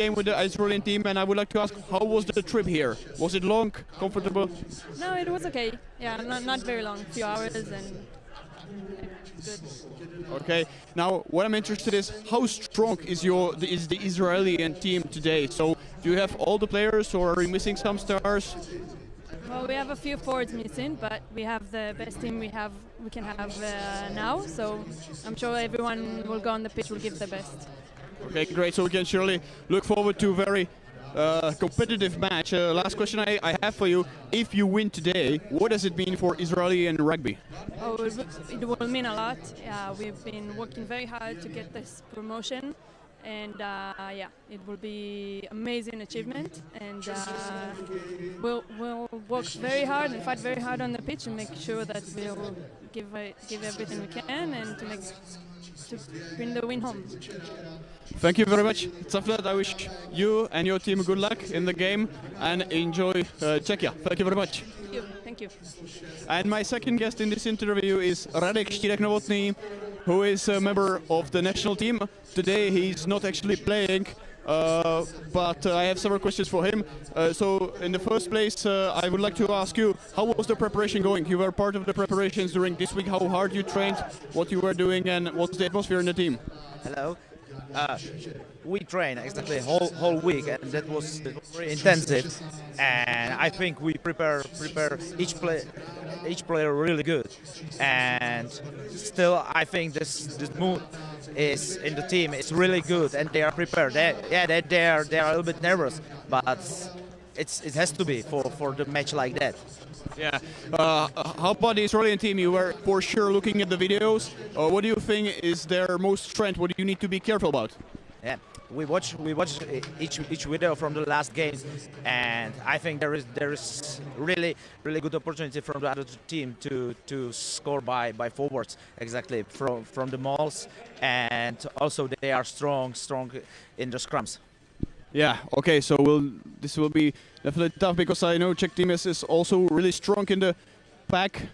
game with the Israeli team, and I would like to ask, how was the trip here? Was it long, comfortable? No, it was okay. Yeah, not very long, a few hours, and good. Okay. Now, what I'm interested is how strong is the Israeli team today? So, do you have all the players, or are you missing some stars? Well, we have a few forwards missing, but we have the best team we can have now. So I'm sure everyone will go on the pitch, will give the best. Okay, great. So we can surely look forward to a very competitive match. Last question I have for you: if you win today, what does it mean for Israeli and rugby? Oh, it will mean a lot. We've been working very hard to get this promotion. And yeah, it will be amazing achievement, and we'll work very hard and fight very hard on the pitch and make sure that we'll give everything we can and to bring the win home. Thank you very much, Zaflat. I wish you and your team good luck in the game and enjoy Czechia. Thank you very much. Thank you. Thank you. And my second guest in this interview is Radek Štírek-Novotný, who is a member of the national team. Today he's not actually playing, but I have several questions for him. So in the first place, I would like to ask you, how was the preparation going? You were part of the preparations during this week, how hard you trained, what you were doing, and what's the atmosphere in the team? Hello. We trained exactly whole week, and that was very intensive. And I think we prepare each player really good. And still, I think this mood is in the team is really good, and they are prepared. They are a little bit nervous, but it has to be for the match like that. Yeah. How about the Israeli team? You were for sure looking at the videos. What do you think is their most strength? What do you need to be careful about? Yeah, we watch each video from the last games, and I think there is really good opportunity from the other team to score by forwards exactly from the mauls, and also they are strong in the scrums. Yeah, okay, so this will be definitely tough because I know Czech team is also really strong in the pack.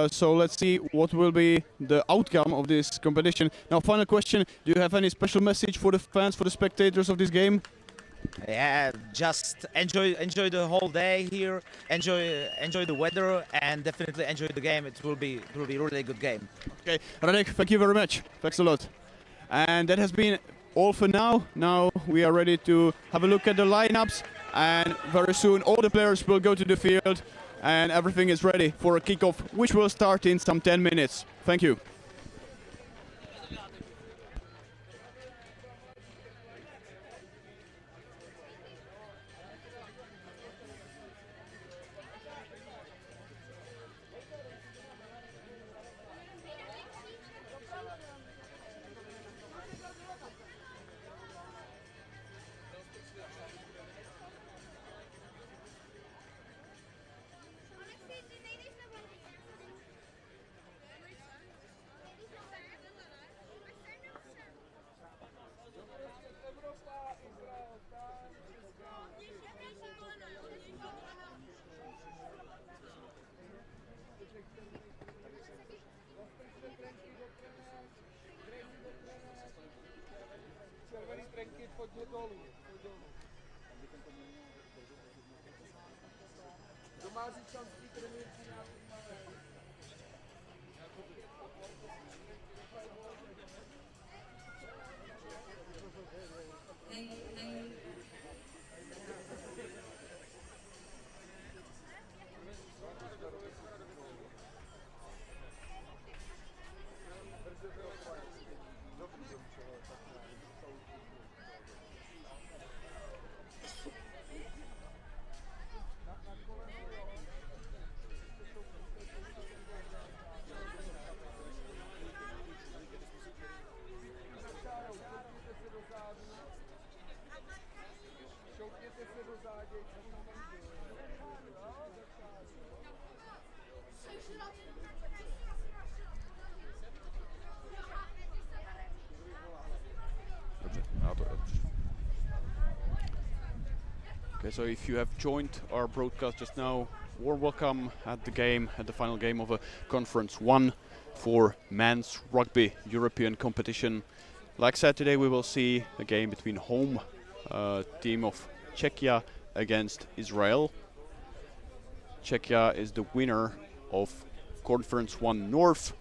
So let's see what will be the outcome of this competition. Now, final question, do you have any special message for the fans, for the spectators of this game? Yeah, just enjoy the whole day here, enjoy the weather, and definitely enjoy the game. It will be a really good game. Okay, Radek, thank you very much. Thanks a lot. And that has been all for now. Now we are ready to have a look at the lineups, and very soon all the players will go to the field and everything is ready for a kickoff, which will start in some 10 minutes. Thank you. Okay, so if you have joined our broadcast just now, warm welcome at the final game of a Conference 1 for men's rugby European competition. Like I said, today we will see a game between home team of Czechia against Israel. Czechia is the winner of Conference 1 North,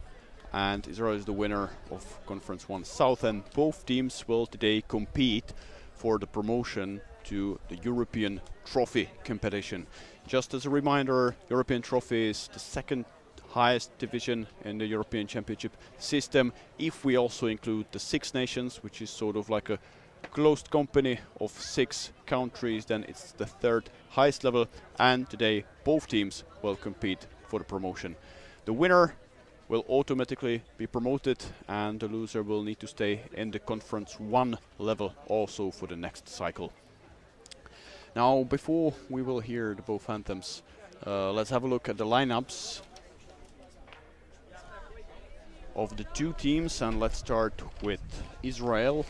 and Israel is the winner of Conference 1 South, and both teams will today compete for the promotion to the European Trophy competition. Just as a reminder, European Trophy is the second highest division in the European Championship system. If we also include the Six Nations, which is sort of like a closed company of 6 countries, then it's the third highest level, and today both teams will compete for the promotion. The winner will automatically be promoted, and the loser will need to stay in the Conference 1 level also for the next cycle. Now, before we will hear the both anthems, let's have a look at the lineups of the two teams, and let's start with Israel.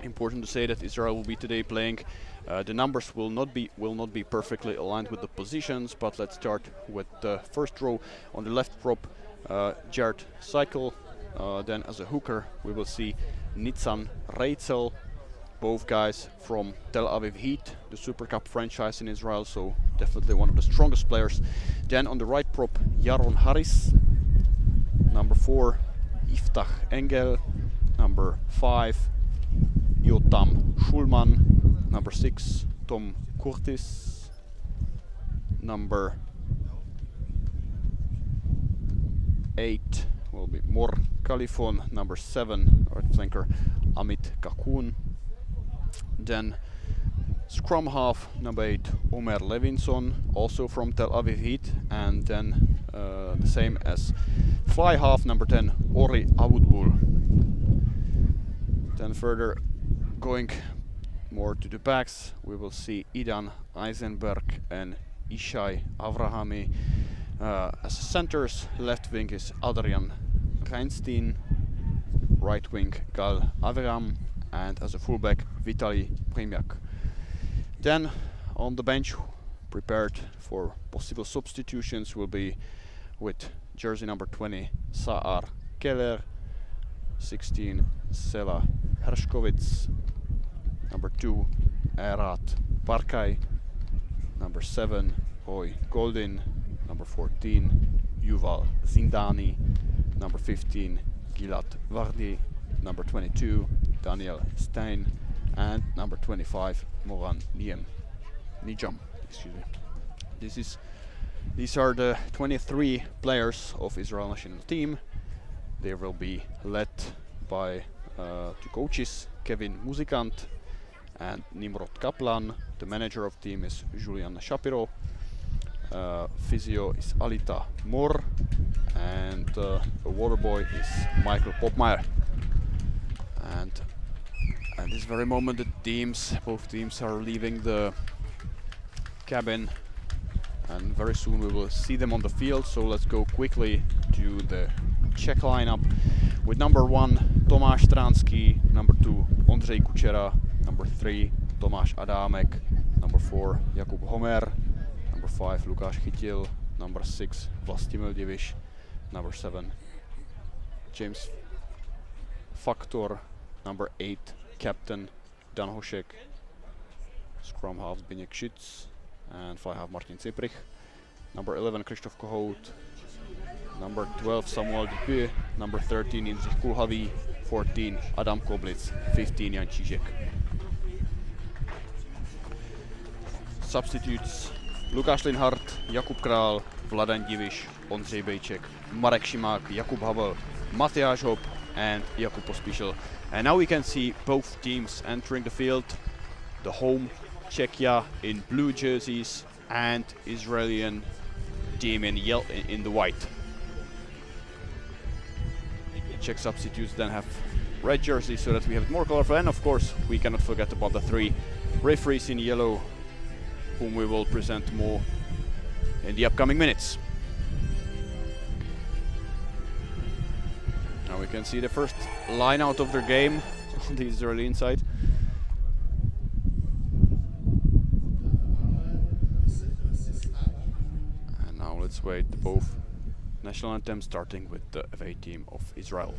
Important to say that Israel will be today playing. The numbers will not be perfectly aligned with the positions, but let's start with the first row. On the left prop, Jared Cycle. Then as a hooker, we will see Nitzan Reitzel. Both guys from Tel Aviv Heat, the Super Cup franchise in Israel, so definitely one of the strongest players. Then on the right prop, Yaron Harris. Number 4, Iftach Engel. Number 5, Jotam Schulman. Number 6, Tom Curtis. Number 8 will be Mor Kalifon. Number 7, right flanker Amit Kakun. Then scrum half, number 8, Omer Levinson, also from Tel Aviv Heat. And then the same as fly half, number 10, Ori Avutbul. Then further going more to the backs, we will see Idan Eisenberg and Ishai Avrahami. As centers, left wing is Adrian Reinstein, right wing Gal Avram, and as a fullback, Vitali Primiak. Then on the bench, prepared for possible substitutions, will be with jersey number 20, Saar Keller, 16, Sela Hershkovits, number 2, Erat Barkai, number 7, Roy Goldin, number 14, Yuval Zindani, number 15, Gilad Vardi, number 22, Daniel Stein, and number 25, Moran Nijam. Excuse me. These are the 23 players of Israel national team. They will be led by two coaches, Kevin Muzikant and Nimrod Kaplan. The manager of the team is Julian Shapiro. Physio is Alita Mor, and the water boy is Michael Popmeyer. And at this very moment, both teams are leaving the cabin, and very soon we will see them on the field. So let's go quickly to the Czech lineup with number 1, Tomáš Stransky, number 2, Ondřej Kučera, number 3, Tomáš Adámek, number 4, Jakub Homer, number 5, Lukáš Chytil, number 6, Vlastimil Diviš, number 7, James Faktor, number 8, Captain Dan Hošek, scrum half Zbigněk Schütz, and fly half Martin Ciprich, number 11, Krzysztof Kohout, number 12, Samuel Dupuy, number 13, Jindřich Kulhavý, 14, Adam Koblitz, 15, Jan Čížek. Substitutes: Lukáš Linhart, Jakub Král, Vladan Diviš, Ondřej Bejček, Marek Šimák, Jakub Havel, Matyáš Hop, and Jakub Pospíšil. And now we can see both teams entering the field. The home Czechia in blue jerseys and Israeli team in the white. Czech substitutes then have red jerseys so that we have it more colorful, and of course we cannot forget about the 3 referees in yellow, whom we will present more in the upcoming minutes. Now we can see the first line out of their game on the Israeli inside. And now let's wait both national anthems, starting with the away team of Israel.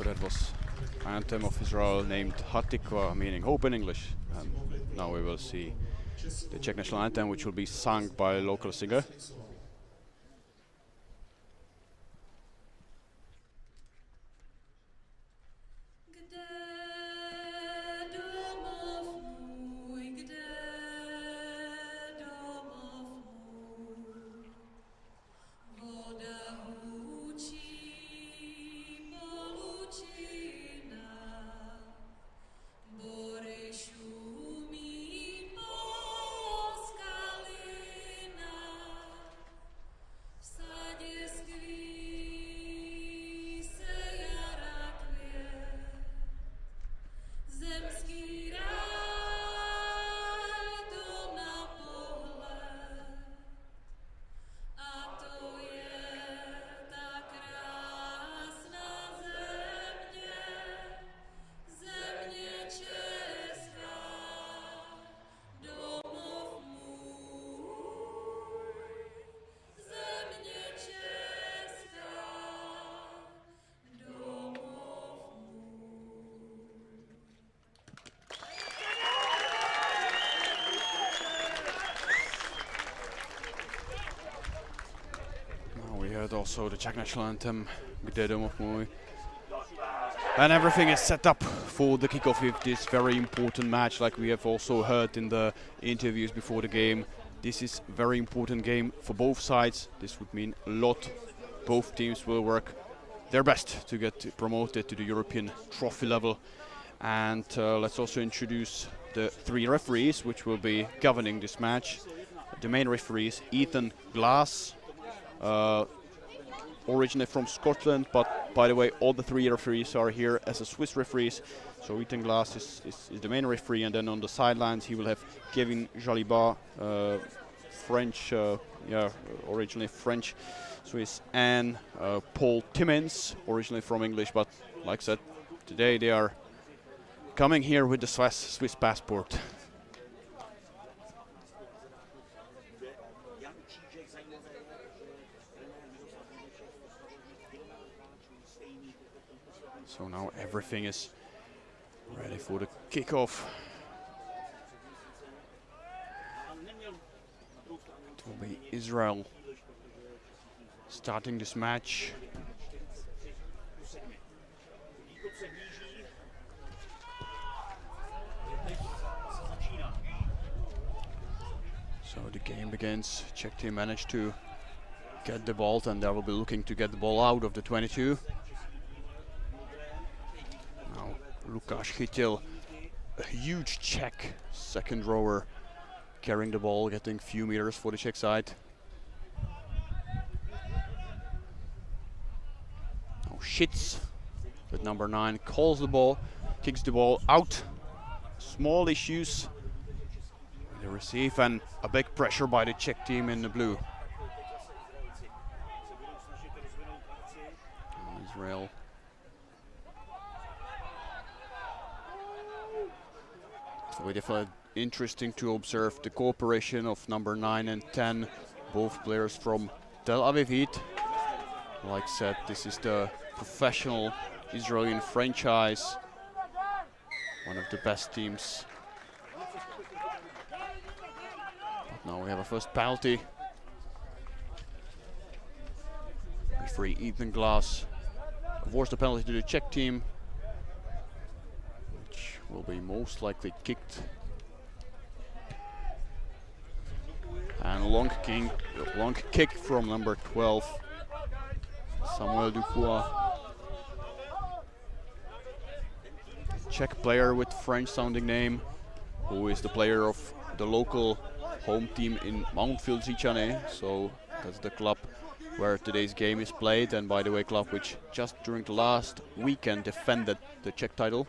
So that was anthem of Israel named Hatikva, meaning hope in English. And now we will see the Czech national anthem, which will be sung by a local singer. Also the Czech national anthem, Kde domov můj. And everything is set up for the kickoff of this very important match, like we have also heard in the interviews before the game. This is a very important game for both sides. This would mean a lot. Both teams will work their best to get promoted to the European trophy level. And let's also introduce the 3 referees which will be governing this match. The main referee is Ethan Glass, originally from Scotland, but by the way, all the 3 referees are here as a Swiss referees. So Ethan Glass is the main referee, and then on the sidelines he will have Kevin Jalibat, French, originally French, Swiss, and Paul Timmins, originally from English, but like I said, today they are coming here with the Swiss passport. So now everything is ready for the kickoff. It will be Israel starting this match. So the game begins. Czech team managed to get the ball, and they will be looking to get the ball out of the 22. Lukáš Chytil, a huge Czech second rower, carrying the ball, getting few meters for the Czech side. Now Schitz, with number 9, calls the ball, kicks the ball out. Small issues with the receive, and a big pressure by the Czech team in the blue. Israel. It will be definitely interesting to observe the cooperation of number 9 and 10, both players from Tel Aviv Heat. Like I said, this is the professional Israeli franchise, one of the best teams. But now we have a first penalty. Referee Ethan Glass awards the penalty to the Czech team, will be most likely kicked. And a long kick from number 12, Samuel Dupois. Czech player with French sounding name, who is the player of the local home team in Mountfield Říčany. So that's the club where today's game is played, and by the way, club which just during the last weekend defended the Czech title.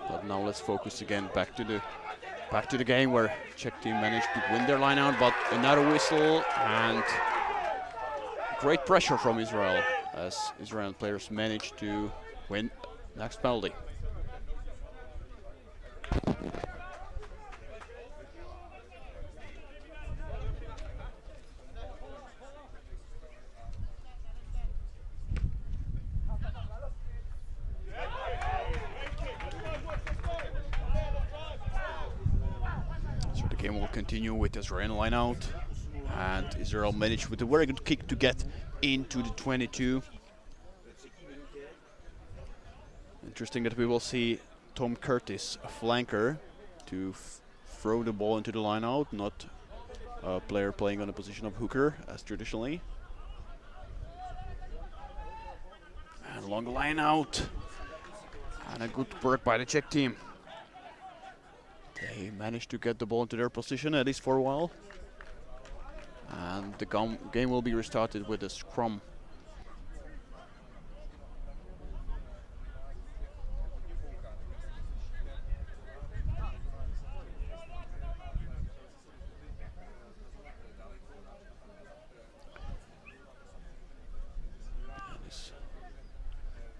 But now let's focus again back to the game, where Czech team managed to win their line out, but another whistle and great pressure from Israel, as Israeli players managed to win next penalty. continue with Israeli line out, and Israel managed with a very good kick to get into the 22. Interesting that we will see Tom Curtis, a flanker, to throw the ball into the line out, not a player playing on the position of hooker as traditionally. And long line out, and a good work by the Czech team. They managed to get the ball into their position, at least for a while. And the game will be restarted with a scrum.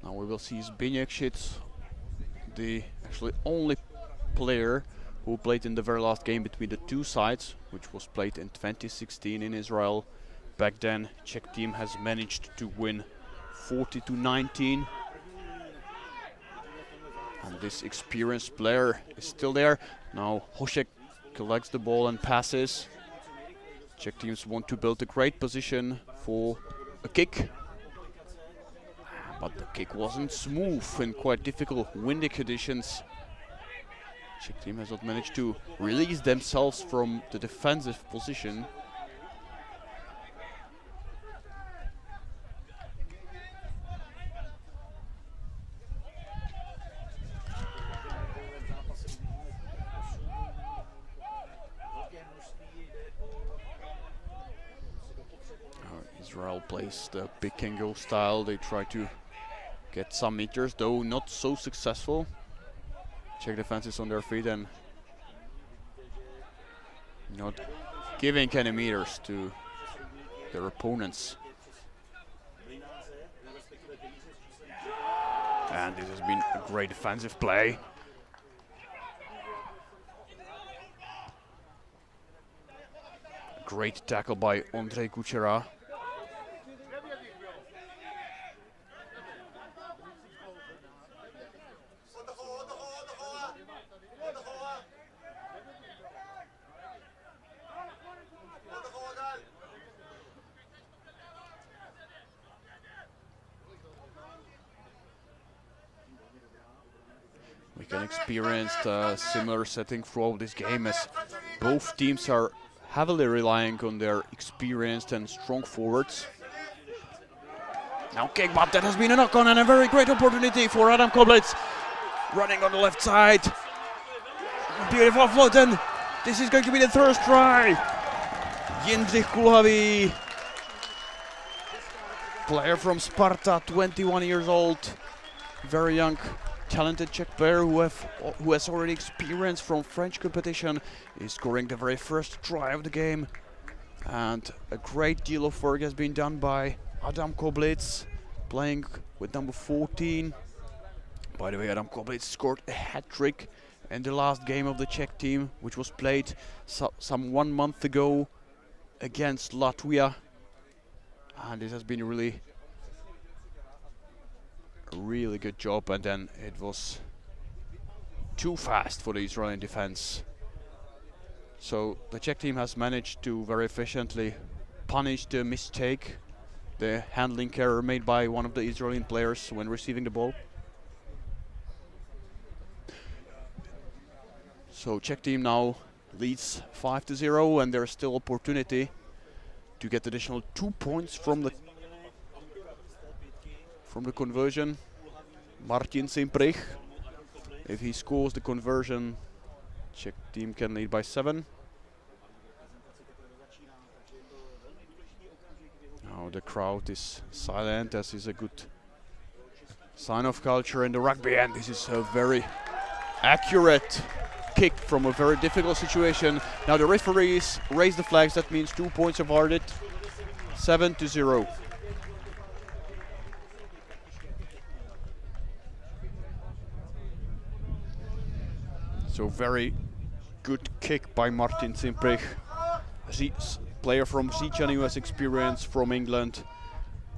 Now we will see Zbigniew, the actually only player who played in the very last game between the two sides, which was played in 2016 in Israel. Back then, Czech team has managed to win 40-19. And this experienced player is still there. Now Hošek collects the ball and passes. Czech teams want to build a great position for a kick. But the kick wasn't smooth in quite difficult windy conditions. Czech team has not managed to release themselves from the defensive position. Israel plays the pick and go style. They try to get some meters, though not so successful. Czech defense is on their feet and not giving any meters to their opponents. And this has been a great defensive play. Great tackle by Ondřej Kučera. We can experience a similar setting throughout this game, as both teams are heavily relying on their experienced and strong forwards. Now kick, but that has been a knock-on and a very great opportunity for Adam Koblitz. Running on the left side. Beautiful float, and this is going to be the third try. Jindřich Kulhavý, player from Sparta, 21 years old, very young, talented Czech player who has already experience from French competition, is scoring the very first try of the game. And a great deal of work has been done by Adam Koblitz, playing with number 14. By the way, Adam Koblitz scored a hat-trick in the last game of the Czech team, which was played some 1 month ago against Latvia. And this has been a really good job, and then it was too fast for the Israeli defense. So the Czech team has managed to very efficiently punish the mistake, the handling error made by one of the Israeli players when receiving the ball. So Czech team now leads 5-0, and there's still opportunity to get additional 2 points from the conversion. Martin Simprich, if he scores the conversion, Czech team can lead by 7. Now the crowd is silent, as is a good sign of culture in the rugby, and this is a very accurate kick from a very difficult situation. Now the referees raise the flags, that means 2 points awarded, 7-0. So very good kick by Martin Simprich, player from Zicany who has experience from England,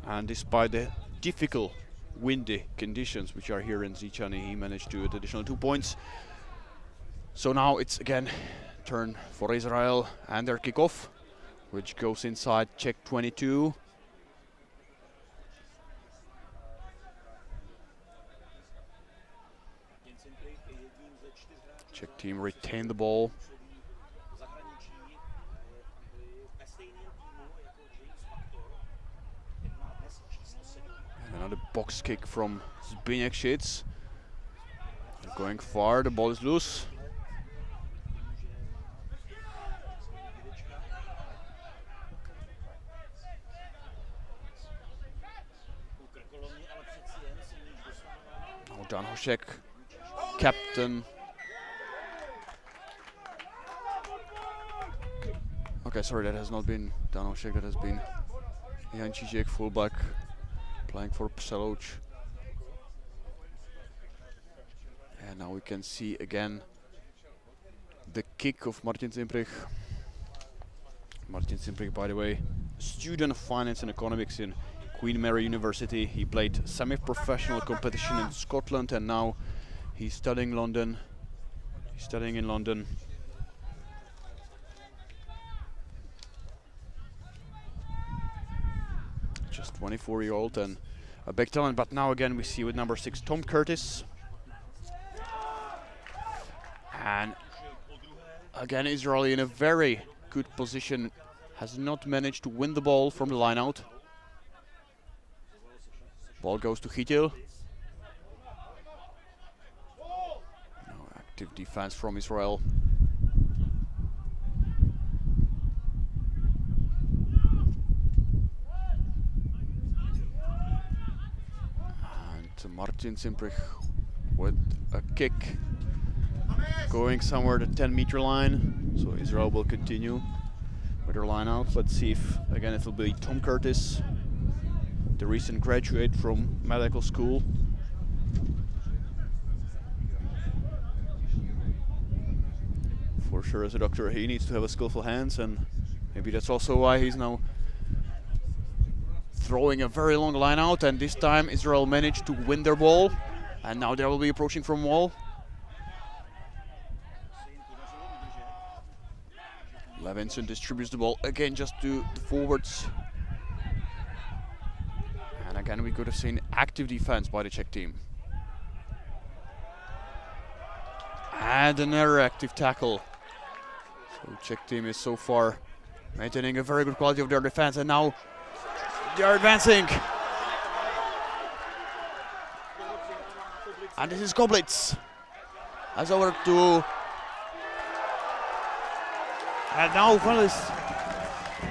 and despite the difficult windy conditions which are here in Zicany, he managed to add additional 2 points. So now it's again turn for Israel and their kickoff, which goes inside Czech 22. Czech team retain the ball. And another box kick from Zbigniew Šitz. Going far, the ball is loose. Now Dan Hošek, captain. Okay, sorry, that has not been Dan Hošek, that has been Jan Čížek, fullback, playing for Přelouč. And now we can see again the kick of Martin Cimprich. Martin Cimprich, by the way, student of finance and economics in Queen Mary University. He played semi-professional competition in Scotland, and now he's studying in London. Just 24-year-old and a big talent, but now again we see with number 6 Tom Curtis. And again Israel in a very good position, has not managed to win the ball from the line out. Ball goes to Chytil. Now active defense from Israel. And Martin Cimprich with a kick going somewhere to 10-meter line. So Israel will continue with their line out. Let's see if again it will be Tom Curtis, the recent graduate from medical school. For sure, as a doctor, he needs to have a skillful hands, and maybe that's also why he's now throwing a very long line out. And this time Israel managed to win their ball, and now they will be approaching from wall. Levinson distributes the ball again just to the forwards. And again we could have seen active defense by the Czech team. And another active tackle. So the Czech team is so far maintaining a very good quality of their defense, and now they are advancing. And this is Koblitz. As over to... And now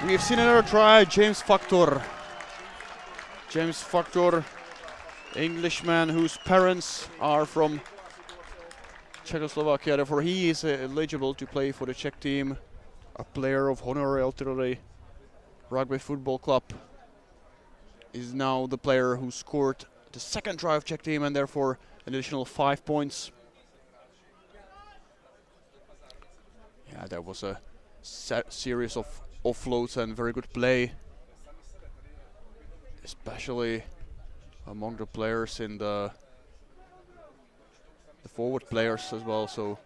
we have seen another try, James Factor. James Factor, Englishman whose parents are from Czechoslovakia, therefore he is eligible to play for the Czech team. A player of Honor Elterody Rugby Football Club is now the player who scored the second try of Czech team, and therefore an additional 5 points. Yeah, that was a series of offloads and very good play, especially among the players in the forward players as well. So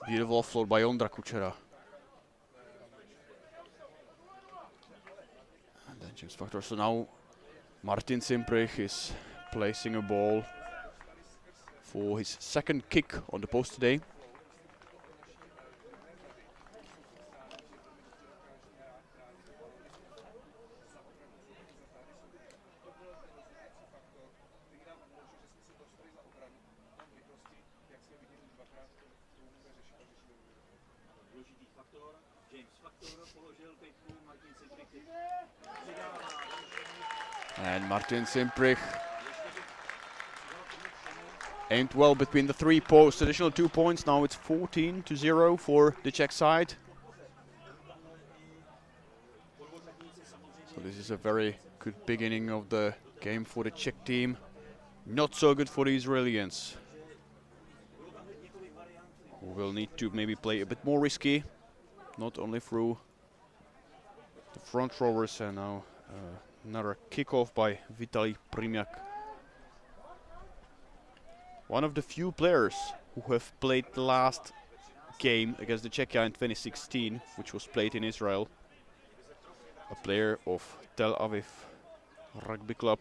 beautiful offload by Ondra Kučera. And then James Factor. So now Martin Cimprich is placing a ball for his second kick on the post today. And Martin Cimprich aimed well between the 3 posts. Additional 2 points. Now it's 14-0 for the Czech side. So this is a very good beginning of the game for the Czech team. Not so good for the Israelis, who will need to maybe play a bit more risky, not only through the front rowers. And now another kickoff by Vitaly Primiak. One of the few players who have played the last game against the Czechia in 2016, which was played in Israel. A player of Tel Aviv Rugby Club.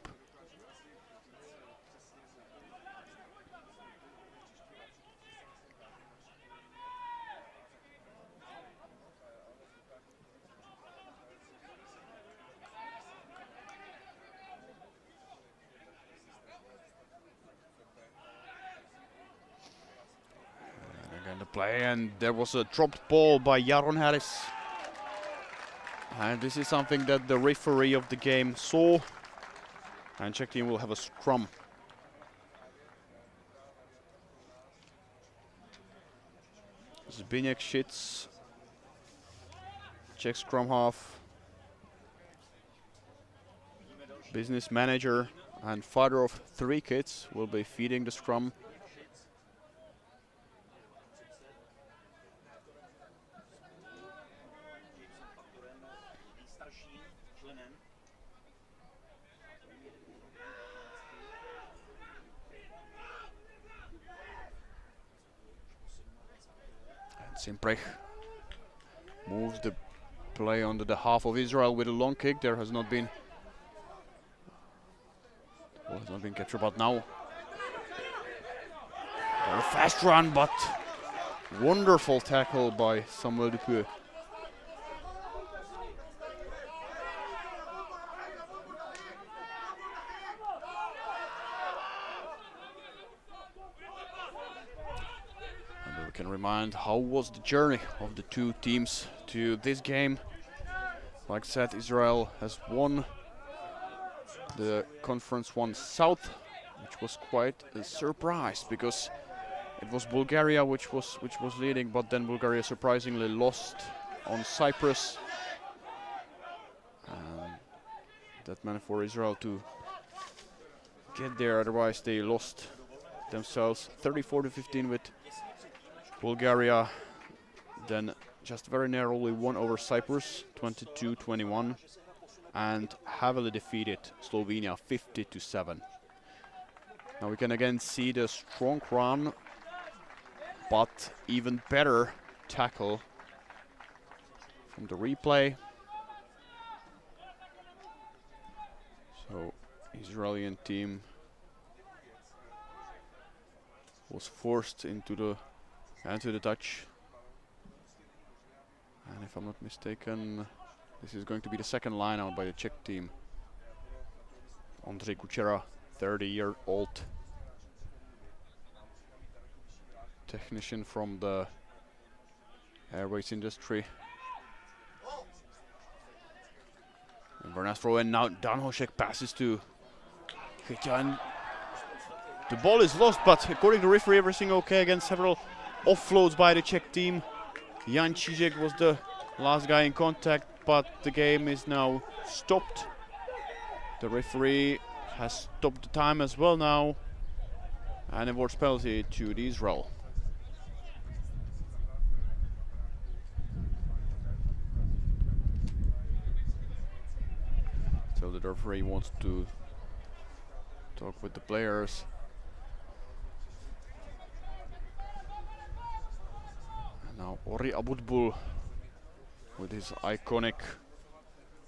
The play, and there was a dropped ball by Jaron Harris, and this is something that the referee of the game saw, and Czech team will have a scrum. Zbigniew Schitz, Czech scrum half, business manager and father of 3 kids, will be feeding the scrum. Simprech moves the play onto the half of Israel with a long kick. There has not been captured, but now a fast run, but wonderful tackle by Samuel Dupuy. Can remind how was the journey of the 2 teams to this game. Like I said, Israel has won the Conference 1 South, which was quite a surprise because it was Bulgaria which was leading, but then Bulgaria surprisingly lost on Cyprus. That meant for Israel to get there, otherwise they lost themselves 34-15 with Bulgaria, then just very narrowly won over Cyprus 22-21 and heavily defeated Slovenia 50-7. Now we can again see the strong run, but even better tackle from the replay. So Israeli team was forced into the touch, and if I'm not mistaken, this is going to be the second line out by the Czech team. Ondřej Kučera, 30-year-old technician from the airways industry. And very nice throw, and now Dan Hošek passes to Chyťa, and the ball is lost, but according to referee, everything okay against several offloads by the Czech team. Jan Čížek was the last guy in contact, but the game is now stopped. The referee has stopped the time as well now and awards penalty to the Israel. So the referee wants to talk with the players. Now Ori Abutbul with his iconic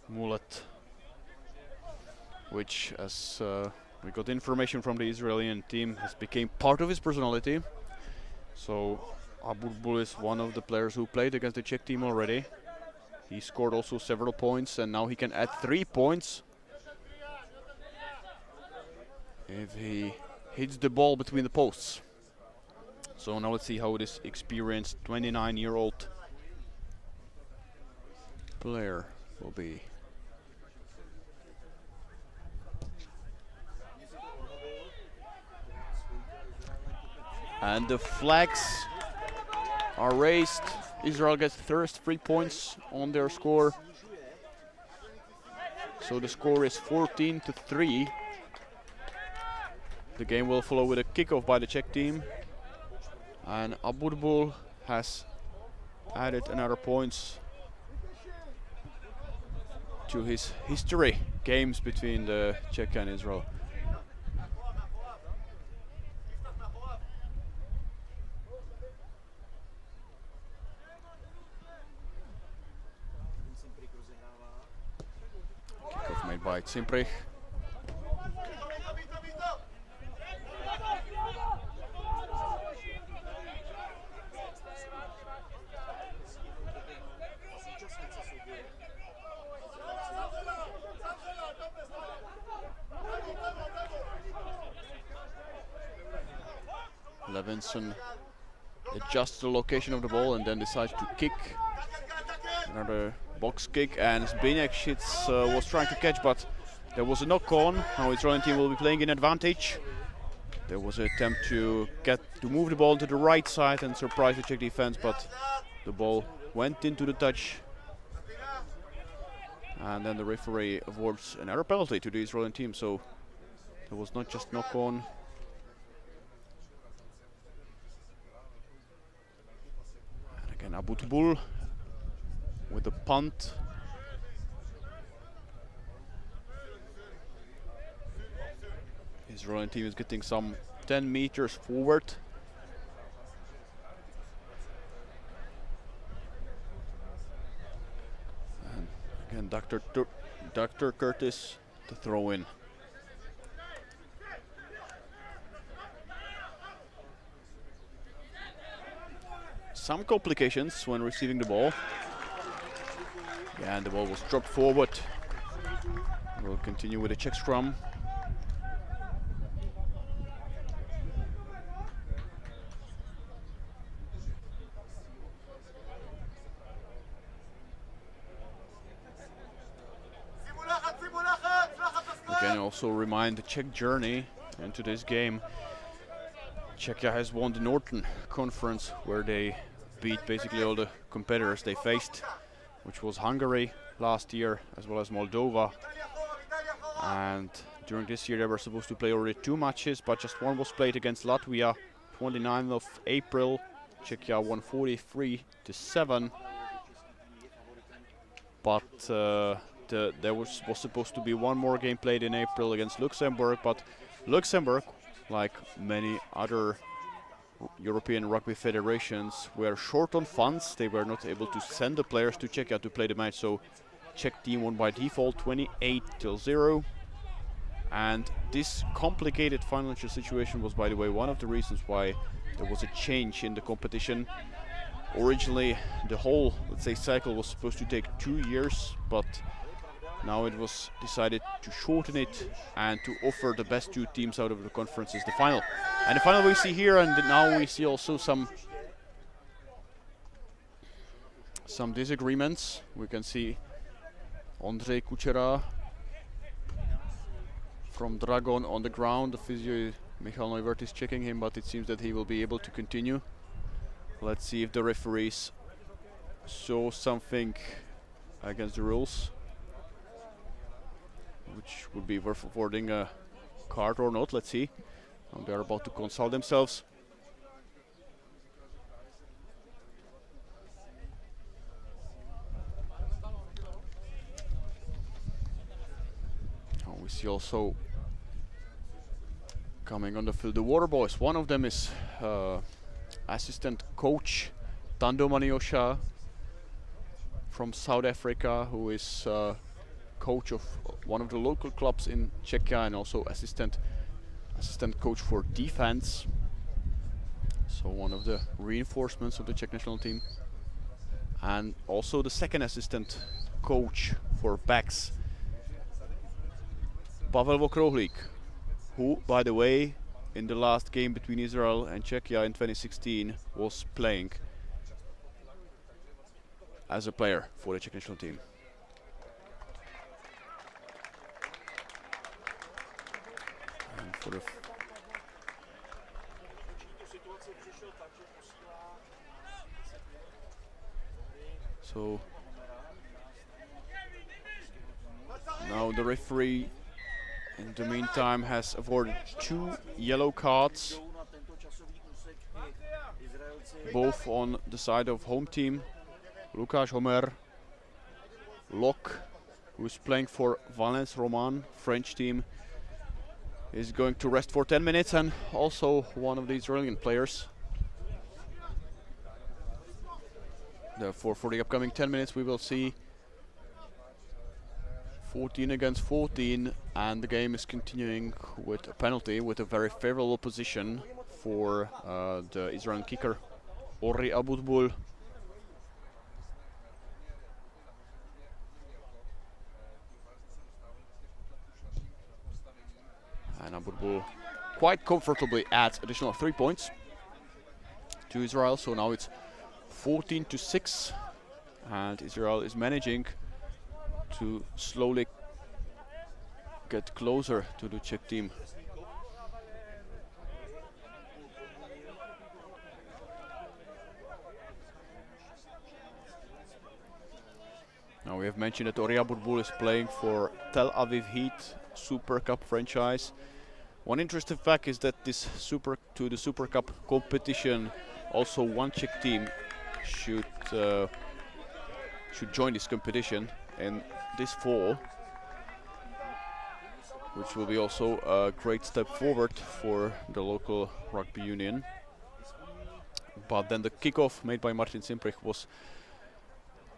mullet, which, as we got information from the Israeli team, has become part of his personality. So Abutbul is one of the players who played against the Czech team already. He scored also several points, and now he can add 3 points if he hits the ball between the posts. So now let's see how this experienced 29-year-old player will be. And the flags are raised. Israel gets first 3 points on their score. So the score is 14-3. The game will follow with a kickoff by the Czech team. And Abutbul has added another points to his history games between the Czech and Israel. made by Cimprich. Levinson adjusts the location of the ball and then decides to kick. Another box kick, and Zbigniew was trying to catch, but there was a knock on. Now Israeli team will be playing in advantage. There was an attempt to move the ball to the right side and surprise the Czech defense, but the ball went into the touch. And then the referee awards an error penalty to the Israeli team, so there was not just knock on. And again, Abutbul with the punt. Israeli team is getting some 10 meters forward. And again, Dr. Curtis to throw in. Some complications when receiving the ball. Yeah, and the ball was dropped forward. We'll continue with the Czech scrum. Again, also remind the Czech journey into this game. Czechia has won the Northern Conference, where they beat basically all the competitors they faced, which was Hungary last year, as well as Moldova. And during this year they were supposed to play already 2 matches, but just one was played against Latvia, 29th of April. Czechia won 43-7. But there was supposed to be one more game played in April against Luxembourg, but Luxembourg, like many other European rugby federations, were short on funds. They were not able to send the players to Czechia to play the match, so Czech team won by default 28-0. And this complicated financial situation was, by the way, one of the reasons why there was a change in the competition. Originally, the whole, let's say, cycle was supposed to take 2 years, but now it was decided to shorten it and to offer the best 2 teams out of the conferences the final. And the final we see here, and now we see also some disagreements. We can see Ondřej Kučera from Dragon on the ground. The physio Michal Neuvert is checking him, but it seems that he will be able to continue. Let's see if the referees saw something against the rules, which would be worth awarding a card or not. Let's see. They are about to consult themselves. We see also coming on the field the Water Boys. One of them is assistant coach Tando Maniosha from South Africa, who is coach of one of the local clubs in Czechia and also assistant coach for defense. So one of the reinforcements of the Czech national team. And also the second assistant coach for backs, Pavel Vokrohlík, who, by the way, in the last game between Israel and Czechia in 2016 was playing as a player for the Czech national team. And for the so now the referee in the meantime has awarded 2 yellow cards, both on the side of home team. Lukáš Homer, lock, who is playing for Valence Roman, French team, is going to rest for 10 minutes, and also one of the Israeli players. Therefore, for the upcoming 10 minutes, we will see 14 against 14, and the game is continuing with a penalty with a very favorable position for the Israeli kicker Orri Abutbul. And Abutbul quite comfortably adds additional 3 points to Israel, so now it's 14-6, and Israel is managing to slowly get closer to the Czech team. Now we have mentioned that Orri Abutbul is playing for Tel Aviv Heat Super Cup franchise. One interesting fact is that the Super Cup competition, also one Czech team should join this competition in this fall, which will be also a great step forward for the local rugby union. But then the kickoff made by Martin Simprich was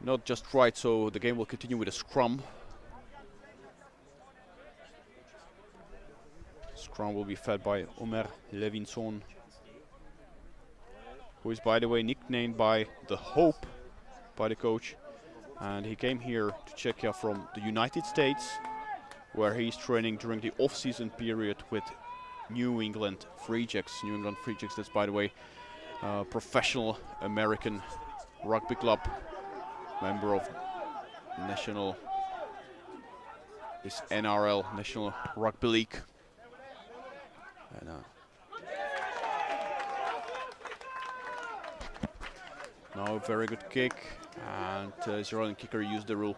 not just right, so the game will continue with a scrum. Scrum will be fed by Omer Levinson, who is, by the way, nicknamed by the Hope by the coach. And he came here to Czechia from the United States, where he's training during the off-season period with New England Free Jacks. New England Free Jacks, that's, by the way, a professional American rugby club, member of this NRL, National Rugby League. And, now a very good kick, and Israeli kicker used the rule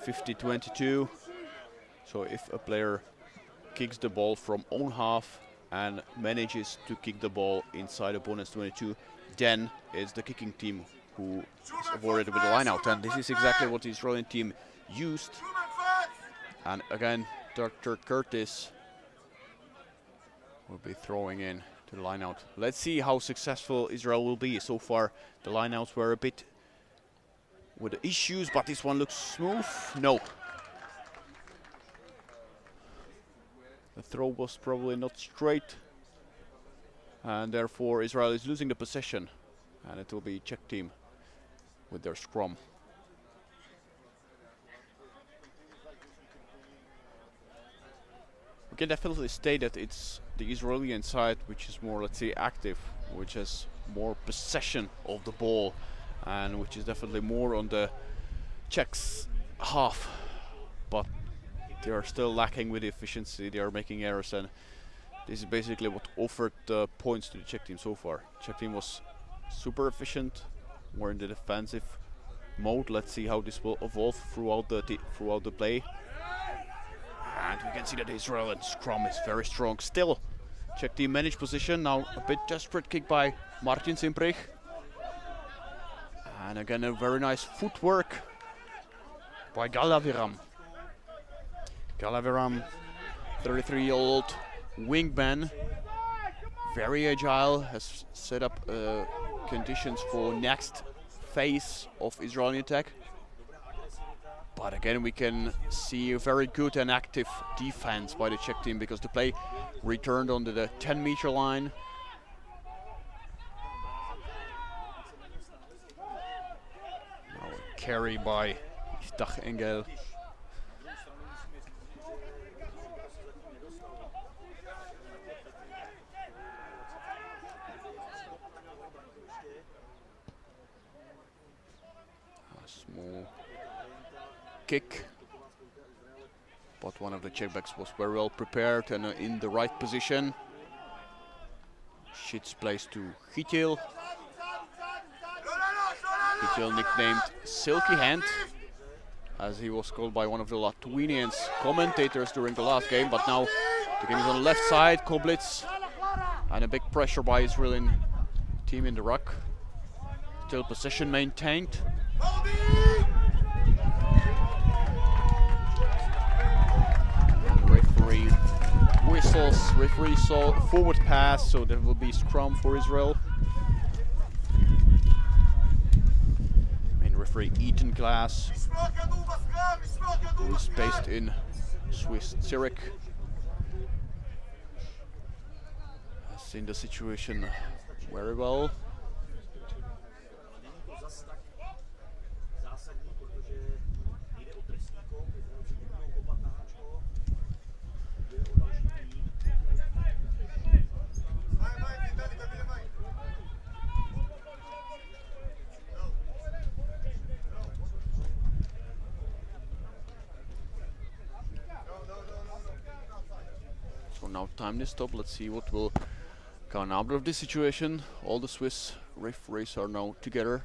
50-22. So if a player kicks the ball from own half and manages to kick the ball inside opponent's 22, then it's the kicking team who is awarded with the line out. And this is exactly what the Israeli team used. And again, Dr. Curtis will be throwing in to the line out. Let's see how successful Israel will be. So far, the line outs were a bit with issues, but this one looks smooth. No. The throw was probably not straight, and therefore Israel is losing the possession, and it will be Czech team with their scrum. We can definitely state that it's the Israeli side which is more, let's say, active, which has more possession of the ball, and which is definitely more on the Czechs' half, but they are still lacking with efficiency. They are making errors, and this is basically what offered points to the Czech team so far. Czech team was super efficient, more in the defensive mode. Let's see how this will evolve throughout the play. And we can see that the Israeli scrum is very strong. Still, Czech team managed position. Now a bit desperate kick by Martin Simprich. And again a very nice footwork by Galaviram. Galaviram, 33-year-old wingman, very agile, has set up conditions for next phase of Israeli attack. But again, we can see a very good and active defense by the Czech team, because the play returned onto the 10-meter line. Now a carry by Iftach Engel. A small kick, but one of the Czech backs was very well prepared and in the right position. Shits plays to Chytil. Chytil, nicknamed Silky Hand, as he was called by one of the Lithuanian commentators during the last game, but now the game is on the left side. Koblitz, and a big pressure by Israeli team in the ruck. Still possession maintained. Referee whistles, referee saw forward pass, so there will be scrum for Israel. referee Ethan Glass, who is based in Swiss Zurich, has seen the situation very well. So now time to stop. Let's see what will come out of this situation. All the Swiss referees are now together.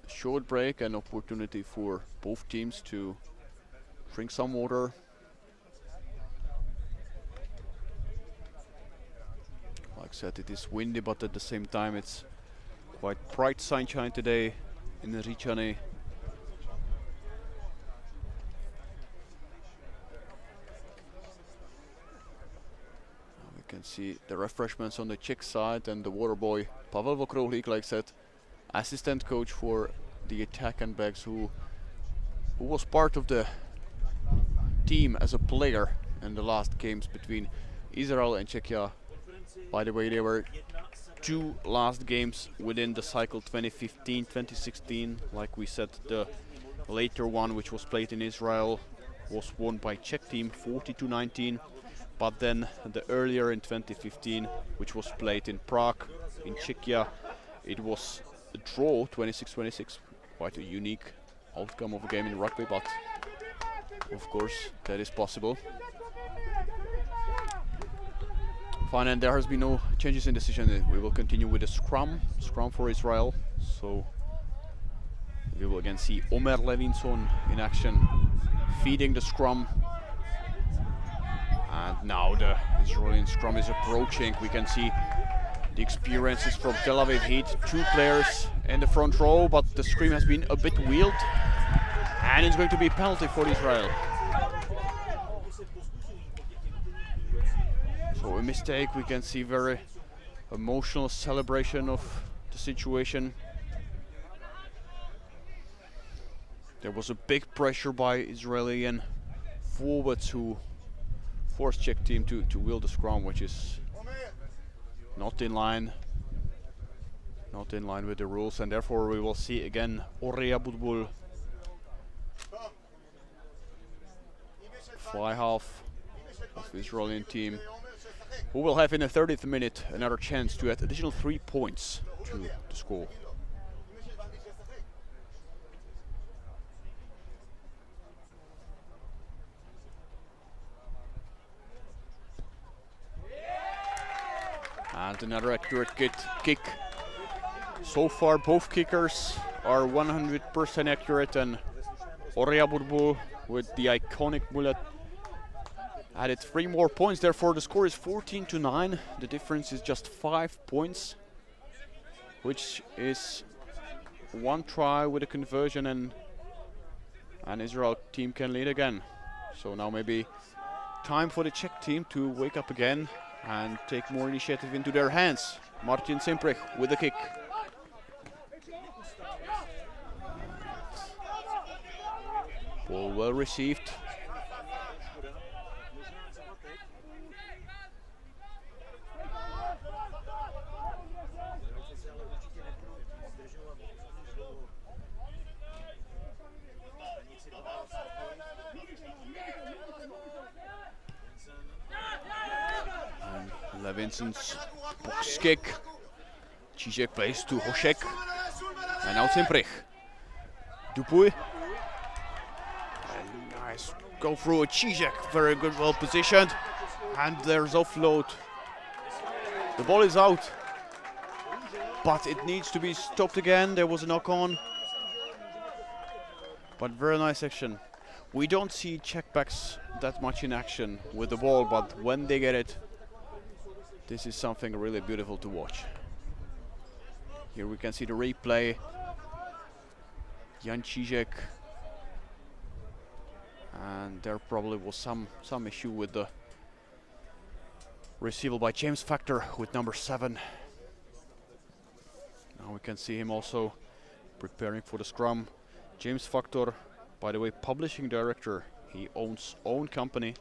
Short break, an opportunity for both teams to drink some water. Like I said, it is windy, but at the same time it's quite bright sunshine today in Říčany. We can see the refreshments on the Czech side, and the water boy Pavel Vokrouhlík, like I said, assistant coach for the attack and backs, who was part of the team as a player in the last games between Israel and Czechia. By the way, there were two last games within the cycle 2015-2016. Like we said, the later one, which was played in Israel, was won by Czech team 40-19. But then the earlier in 2015, which was played in Prague, in Czechia, it was a draw 26-26. Quite a unique outcome of a game in rugby, but of course that is possible. Fine, and there has been no changes in decision. We will continue with the scrum for Israel. So we will again see Omer Levinson in action, feeding the scrum. And now the Israeli scrum is approaching. We can see the experiences from Tel Aviv Heat, two players in the front row, but the scrum has been a bit wheeled, and it's going to be a penalty for Israel. So a mistake. We can see very emotional celebration of the situation. There was a big pressure by Israeli and forwards who forced Czech team to wield the scrum, which is not in line with the rules, and therefore we will see again Orja Budbul, fly half of the Israeli team, who will have in the 30th minute another chance to add additional 3 points to the score. And another accurate kick. So far both kickers are 100% accurate, and Orja Budbul with the iconic bullet added 3 more points. Therefore the score is 14-9. The difference is just 5 points, which is 1 try with a conversion, and Israel team can lead again. So now maybe time for the Czech team to wake up again and take more initiative into their hands. Martin Simprich with the kick. Ball well received. Levinson's box kick. Čížek plays to Hošek. And now Simprich. Dupuy. And nice go through a Čížek. Very good, well positioned. And there's offload. The ball is out, but it needs to be stopped again. There was a knock on. But very nice action. We don't see Czech backs that much in action with the ball, but when they get it, this is something really beautiful to watch. Here we can see the replay. Jan Čížek. And there probably was some issue with the receival by James Factor with number 7. Now we can see him also preparing for the scrum. James Factor, by the way, publishing director. He owns own company.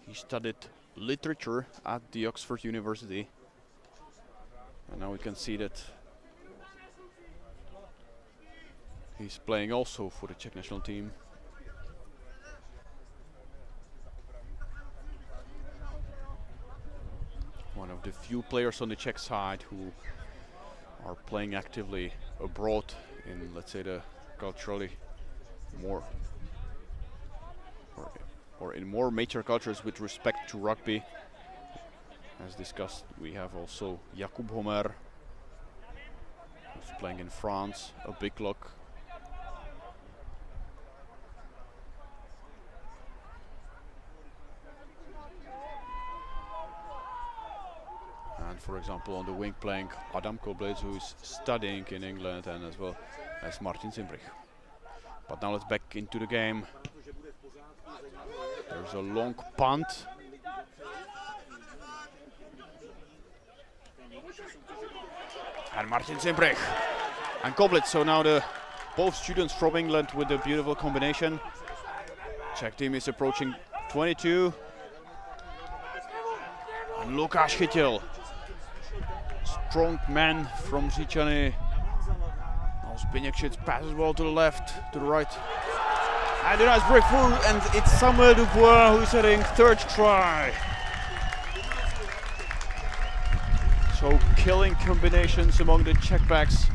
He studied literature at the Oxford University. And now we can see that he's playing also for the Czech national team. One of the few players on the Czech side who are playing actively abroad in, let's say, the culturally more or in more major cultures with respect to rugby. As discussed, we have also Jakub Homer, who's playing in France, a big lock. And for example, on the wing playing Adam Koblec, who is studying in England, and as well as Martin Zimbrich. But now let's back into the game. There's a long punt. And Martin Zimbrich and Koblec. So now both students from England with a beautiful combination. Czech team is approaching 22. And Lukáš Chytil, strong man from Říčany. Now Zbigniew passes ball to the left, to the right. And a nice breakthrough, and it's Samuel Dubois who's heading third try. So killing combinations among the Czech backs.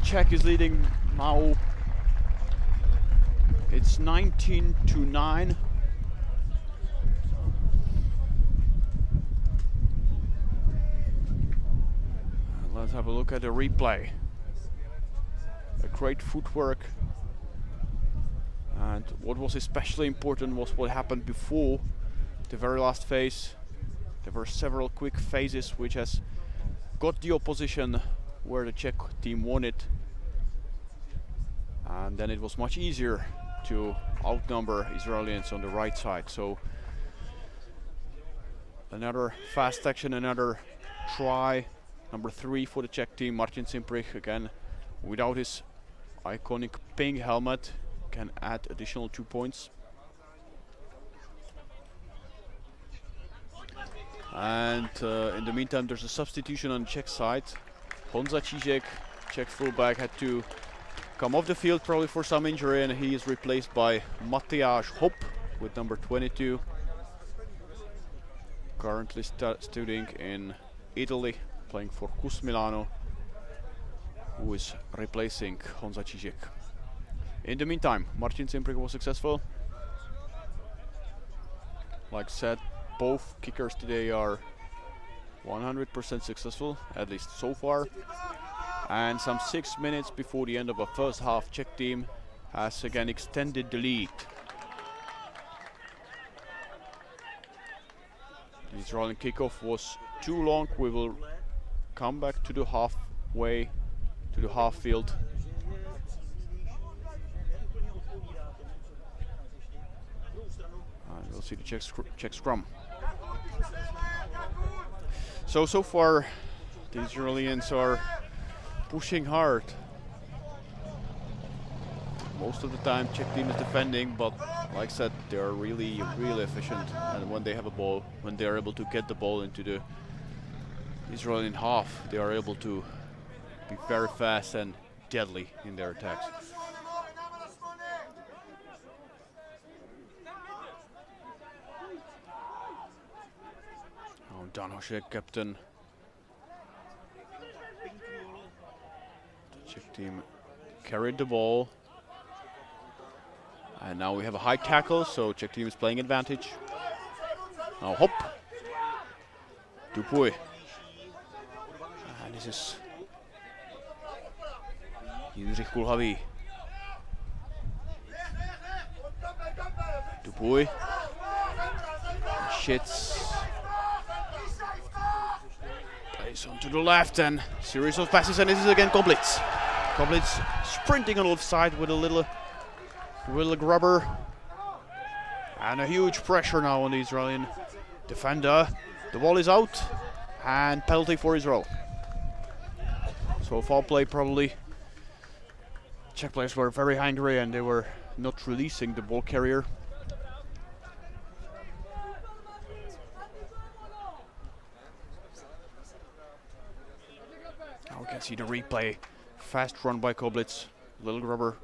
Czech is leading now. It's 19-9. Let's have a look at the replay. A great footwork. And what was especially important was what happened before the very last phase. There were several quick phases which has got the opposition where the Czech team won it. And then it was much easier to outnumber Israelis on the right side. So another fast action, another try. Number 3 for the Czech team, Martin Zimbrich, again without his iconic pink helmet, can add additional 2 points. And in the meantime, there's a substitution on the Czech side. Honza Čížek, Czech fullback, had to come off the field probably for some injury, and he is replaced by Matyáš Hop with number 22. Currently studying in Italy, playing for KUS Milano, who is replacing Honza Čížek. In the meantime, Martin Zimbrich was successful. Like said, both kickers today are 100% successful, at least so far. And some 6 minutes before the end of the first half, Czech team has again extended the lead. The Israeli kickoff was too long. We will come back to the halfway, to the half field. And we'll see the Czech scrum. So far, the Israelis are pushing hard. Most of the time, Czech team is defending, but like I said, they are really efficient. And when they have a ball, when they are able to get the ball into the Israeli half, they are able to be very fast and deadly in their attacks. Oh, Dan Hošek, captain. The Czech team carried the ball. And now we have a high tackle, so Czech team is playing advantage. Now Hop. Dupuy. And this is Jindřich Kulhavý. Dupuy. Shits. Plays on to the left and series of passes, and this is again Koblitz. Koblitz sprinting on the left side with a little grubber. And a huge pressure now on the Israeli defender. The ball is out and penalty for Israel. So foul play probably. Czech players were very angry and they were not releasing the ball carrier. Now we can see the replay. Fast run by Koblitz, little grubber.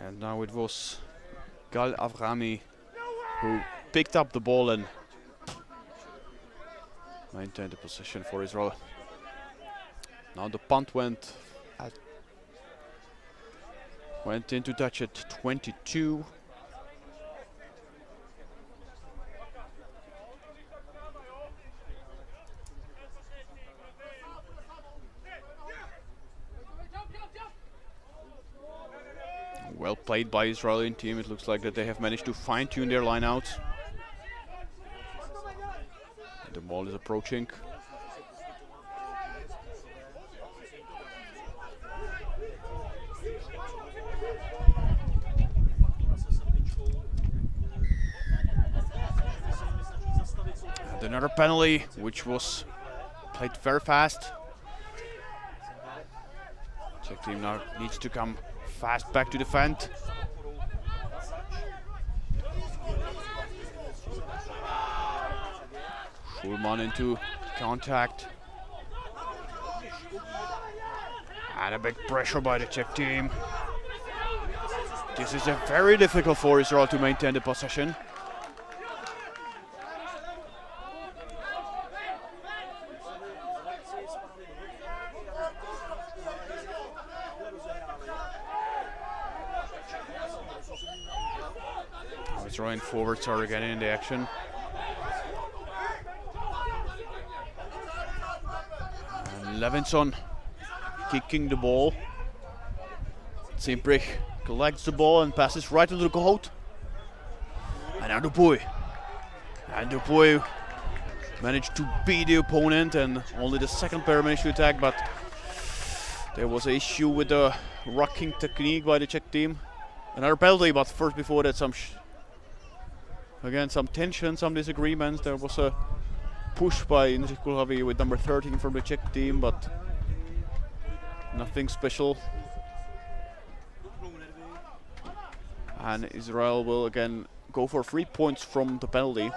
And now it was Gal Avrami who picked up the ball and maintained the position for Israel. Now the punt went into touch at 22. Well played by Israeli team. It looks like that they have managed to fine-tune their line out. The ball is approaching. And another penalty, which was played very fast. Czech team now needs to come fast back to defend. Schulman into contact. And a big pressure by the Czech team. This is a very difficult for Israel to maintain the possession. Israeli forwards are getting in the action. And Levinson kicking the ball. Simprich collects the ball and passes right into the goal. And now Dupuy. And Dupuy managed to beat the opponent, and only the second player managed to attack, but there was an issue with the rocking technique by the Czech team. Another penalty, but first before that some tension, some disagreements. There was a push by Jindřich Kulhavý with number 13 from the Czech team, but nothing special. And Israel will again go for 3 points from the penalty.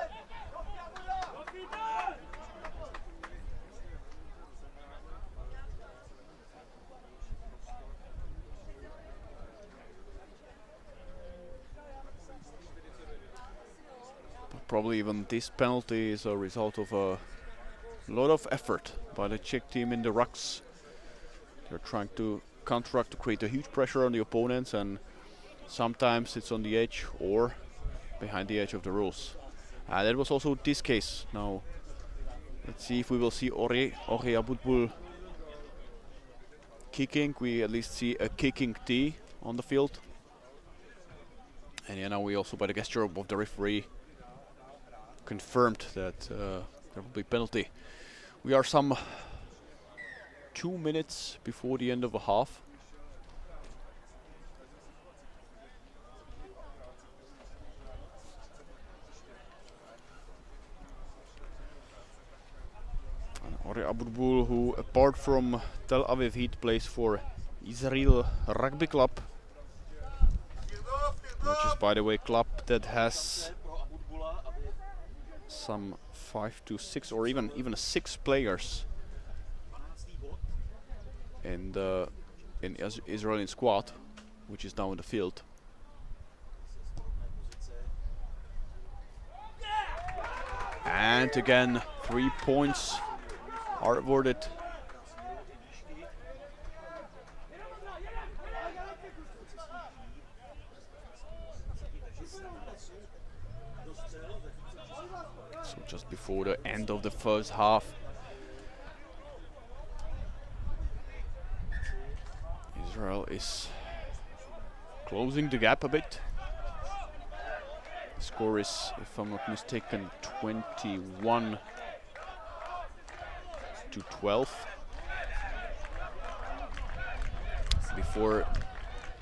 Probably even this penalty is a result of a lot of effort by the Czech team in the rucks. They're trying to counteract to create a huge pressure on the opponents, and sometimes it's on the edge or behind the edge of the rules. That was also this case. Now let's see if we will see Ore Abutbul kicking. We at least see a kicking tee on the field. And yeah, now we also, by the gesture of the referee, confirmed that there will be penalty. We are some 2 minutes before the end of a half. Ore Aburbul, who apart from Tel Aviv Heat plays for Israel Rugby Club, which is, by the way, club that has some 5 to 6 or even 6 players in the Israeli squad, which is now in the field. And again, 3 points are awarded. So just before the end of the first half, Israel is closing the gap a bit. The score is, if I'm not mistaken, 21 to 12. Before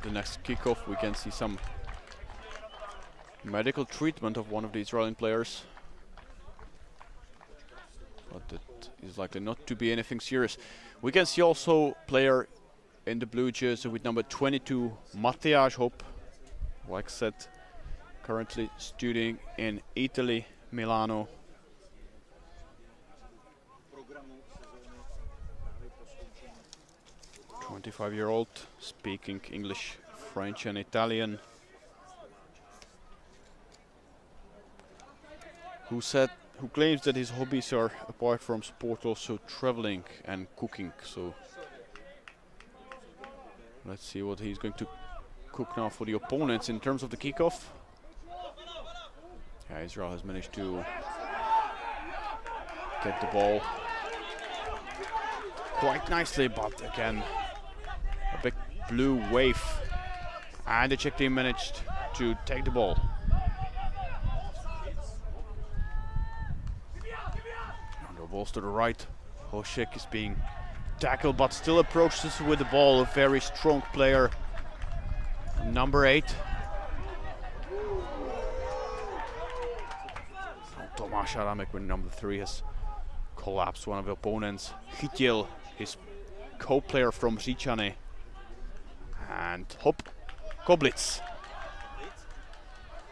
the next kickoff, we can see some medical treatment of one of the Israeli players. But it is likely not to be anything serious. We can see also player in the blue jersey with number 22, Mattias Hopp. Like I said, currently studying in Italy, Milano. 25-year-old, speaking English, French and Italian. Who claims that his hobbies are, apart from sport, also traveling and cooking. So let's see what he's going to cook now for the opponents in terms of the kickoff. Yeah, Israel has managed to get the ball quite nicely, but again, a big blue wave. And the Czech team managed to take the ball. Balls to the right. Hošek is being tackled, but still approaches with the ball. A very strong player, number 8. Tomáš Adamek with number 3 has collapsed one of the opponents. Chytil, his co-player from Říčany. And Hopp, Koblitz.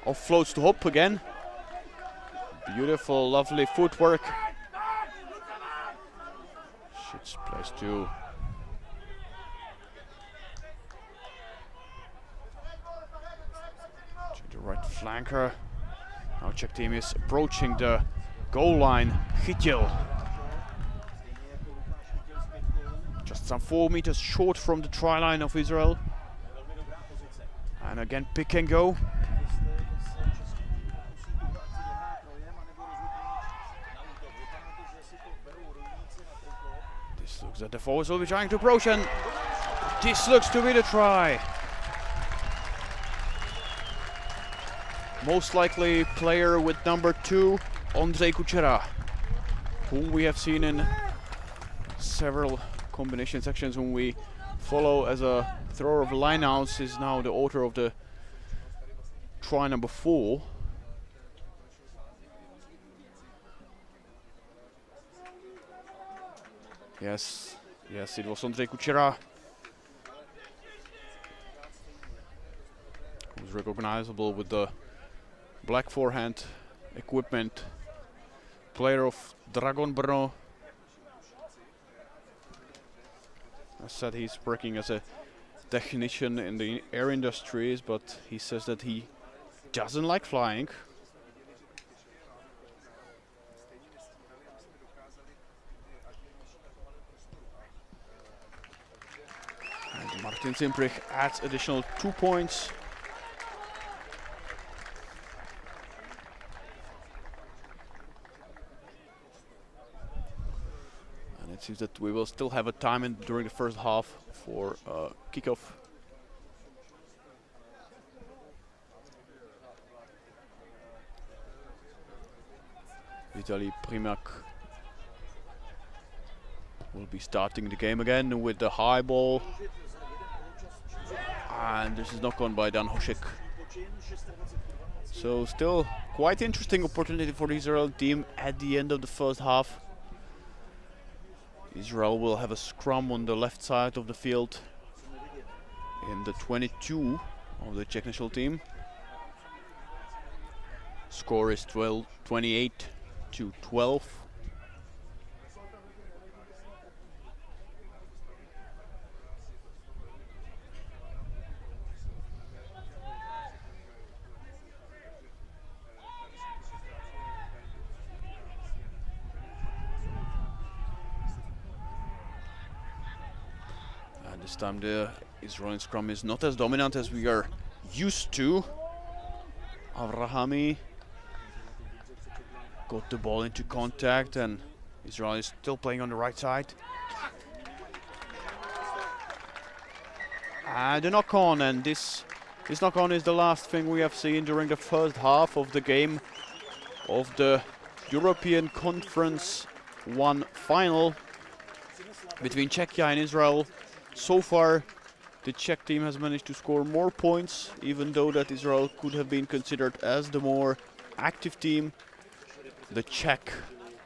Offloads to Hopp again. Beautiful, lovely footwork. Shits plays to the right flanker. Now Czech team is approaching the goal line. Chytil. Just some 4 meters short from the try line of Israel. And again pick and go. Looks that the forwards will be trying to approach, and this looks to be the try. Most likely player with number 2, Ondřej Kučera, whom we have seen in several combination sections, whom we follow as a thrower of lineouts, is now the author of the try number 4. Yes, it was Ondřej Kučera, who's recognizable with the black forehand equipment. Player of Dragon Brno. As said, he's working as a technician in the air industries, but he says that he doesn't like flying. Martin Simprich adds additional 2 points. And it seems that we will still have a time during the first half for kickoff. Vitaly Primak will be starting the game again with the high ball. And this is knocked on by Dan Hošek. So still quite interesting opportunity for the Israel team at the end of the first half. Israel will have a scrum on the left side of the field in the 22 of the Czech national team. Score is 28 to 12. This time the Israeli scrum is not as dominant as we are used to. Avrahami got the ball into contact, and Israel is still playing on the right side. And the knock-on, and this knock-on is the last thing we have seen during the first half of the game of the European Conference 1 final between Czechia and Israel. So far, the Czech team has managed to score more points, even though that Israel could have been considered as the more active team. The Czech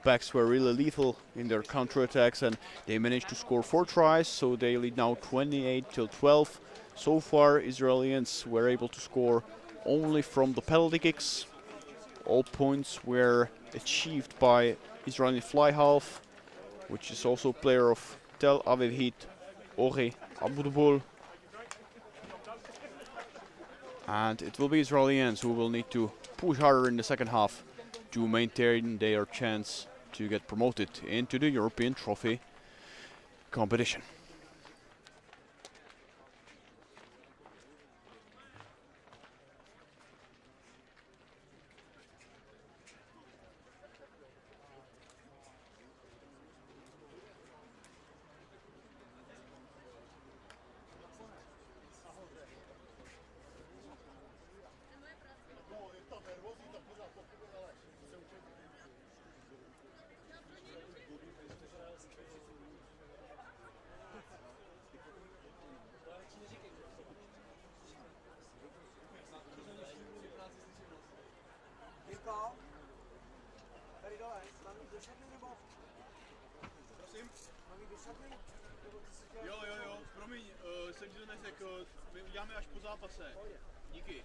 backs were really lethal in their counterattacks, and they managed to score 4 tries, so they lead now 28-12. So far, Israelis were able to score only from the penalty kicks. All points were achieved by Israeli fly half, which is also player of Tel Aviv Heat, Ori Abudbul. And it will be Israelis who will need to push harder in the second half to maintain their chance to get promoted into the European Trophy competition. Jo, promiň, jsem ti to neřekl, my uděláme až po zápase. Díky.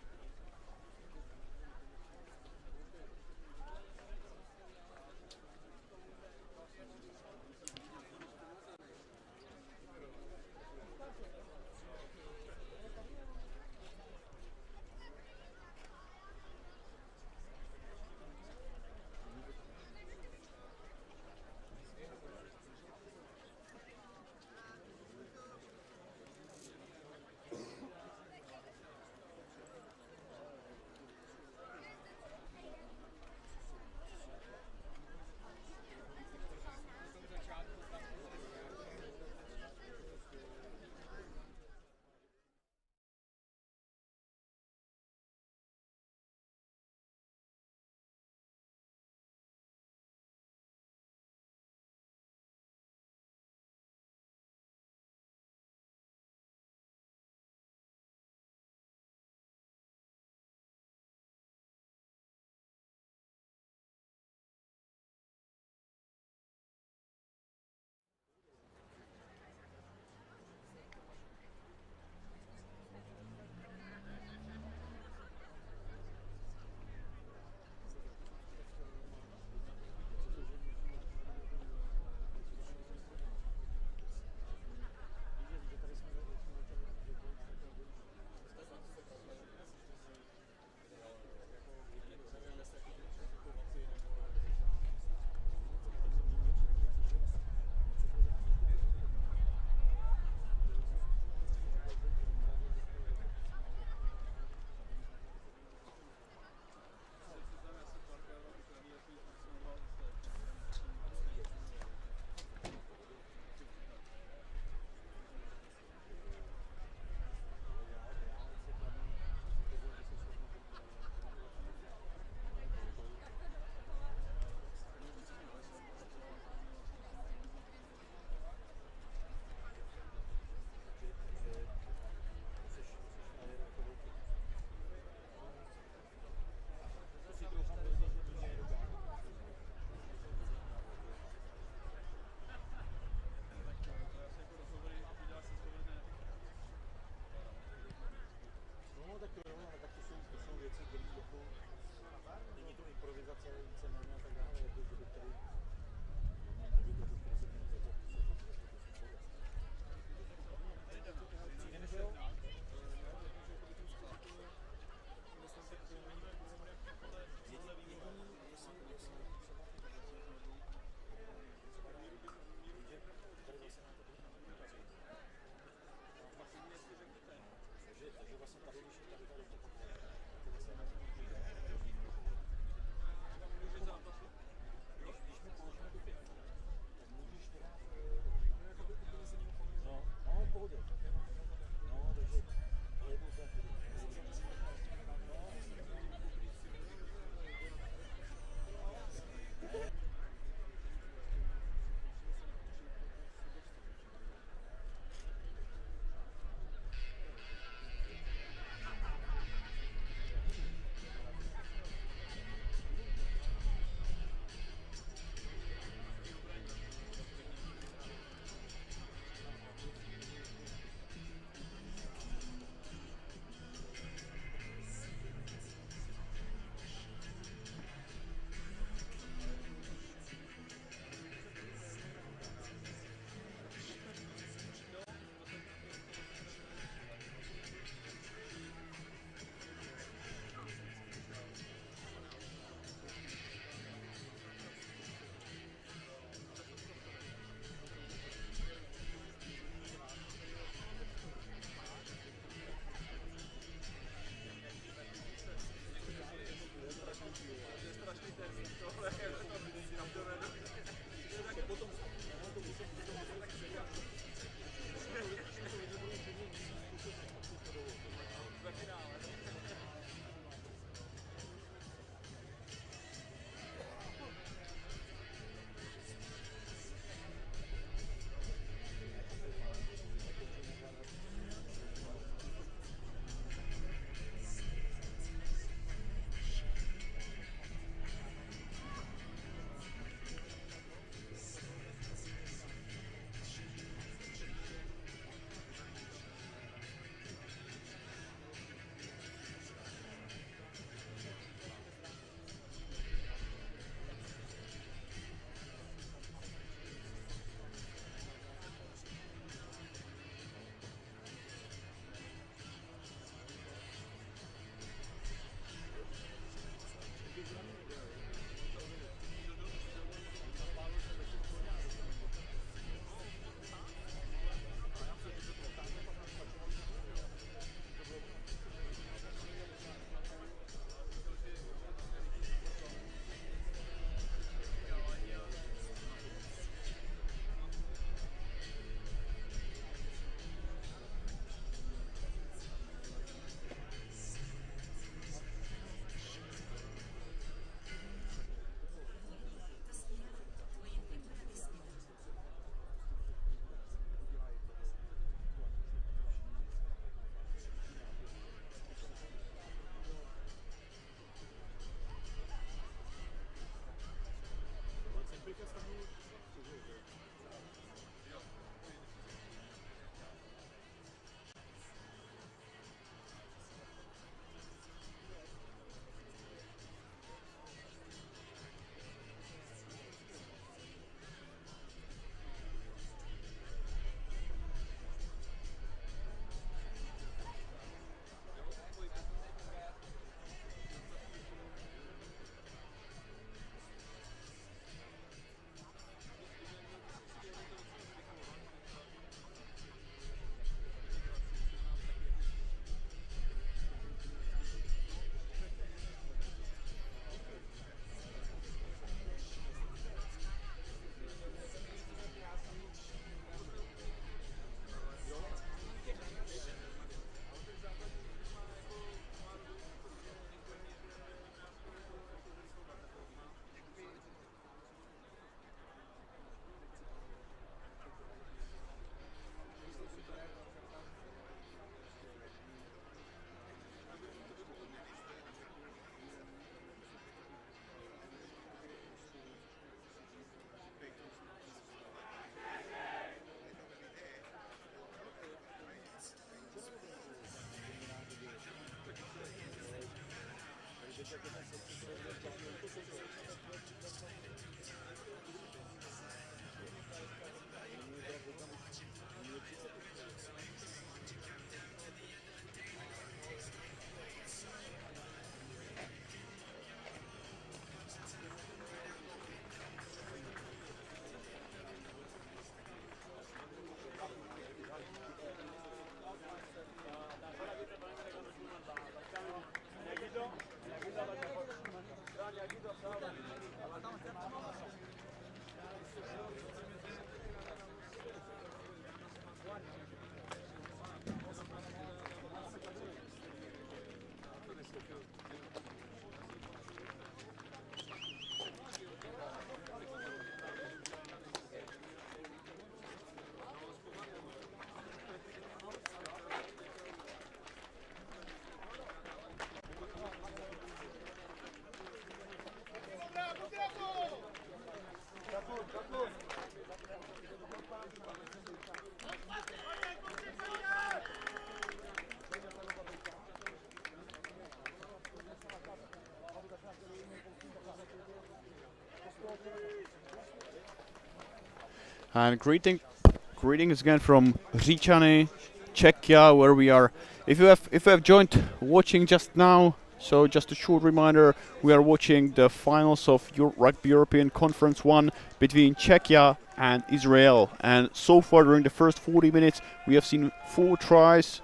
And greetings again from Říčany, Czechia, where we are. If you have joined watching just now, so just a short reminder, we are watching the finals of Rugby European Conference 1 between Czechia and Israel. And so far during the first 40 minutes, we have seen 4 tries.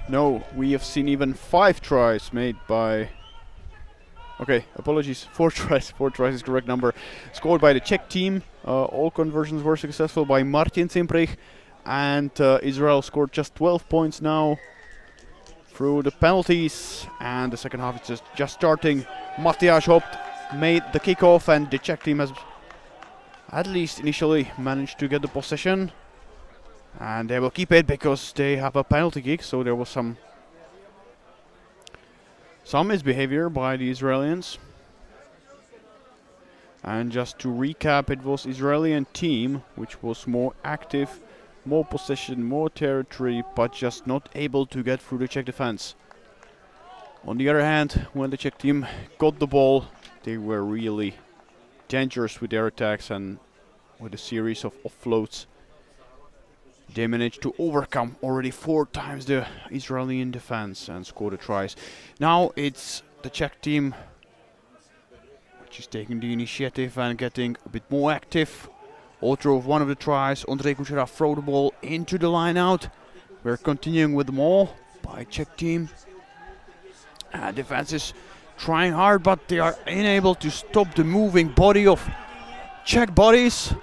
No, we have seen even 5 tries made by... Okay, apologies, 4 tries. 4 tries is the correct number. Scored by the Czech team. All conversions were successful by Martin Cimprich. And Israel scored just 12 points now through the penalties. And the second half is just starting. Matthias Hopt made the kickoff, and the Czech team has at least initially managed to get the possession. And they will keep it because they have a penalty kick, so there was some misbehavior by the Israelis. And just to recap, it was Israeli team which was more active, more possession, more territory, but just not able to get through the Czech defense. On the other hand, when the Czech team got the ball, they were really dangerous with their attacks, and with a series of offloads, they managed to overcome already 4 times the Israeli defense and score the tries. Now it's the Czech team which is taking the initiative and getting a bit more active. All drove one of the tries. Ondřej Kučera throw the ball into the line out. We're continuing with them all by Czech team. Defense is trying hard, but they are unable to stop the moving body of Czech bodies.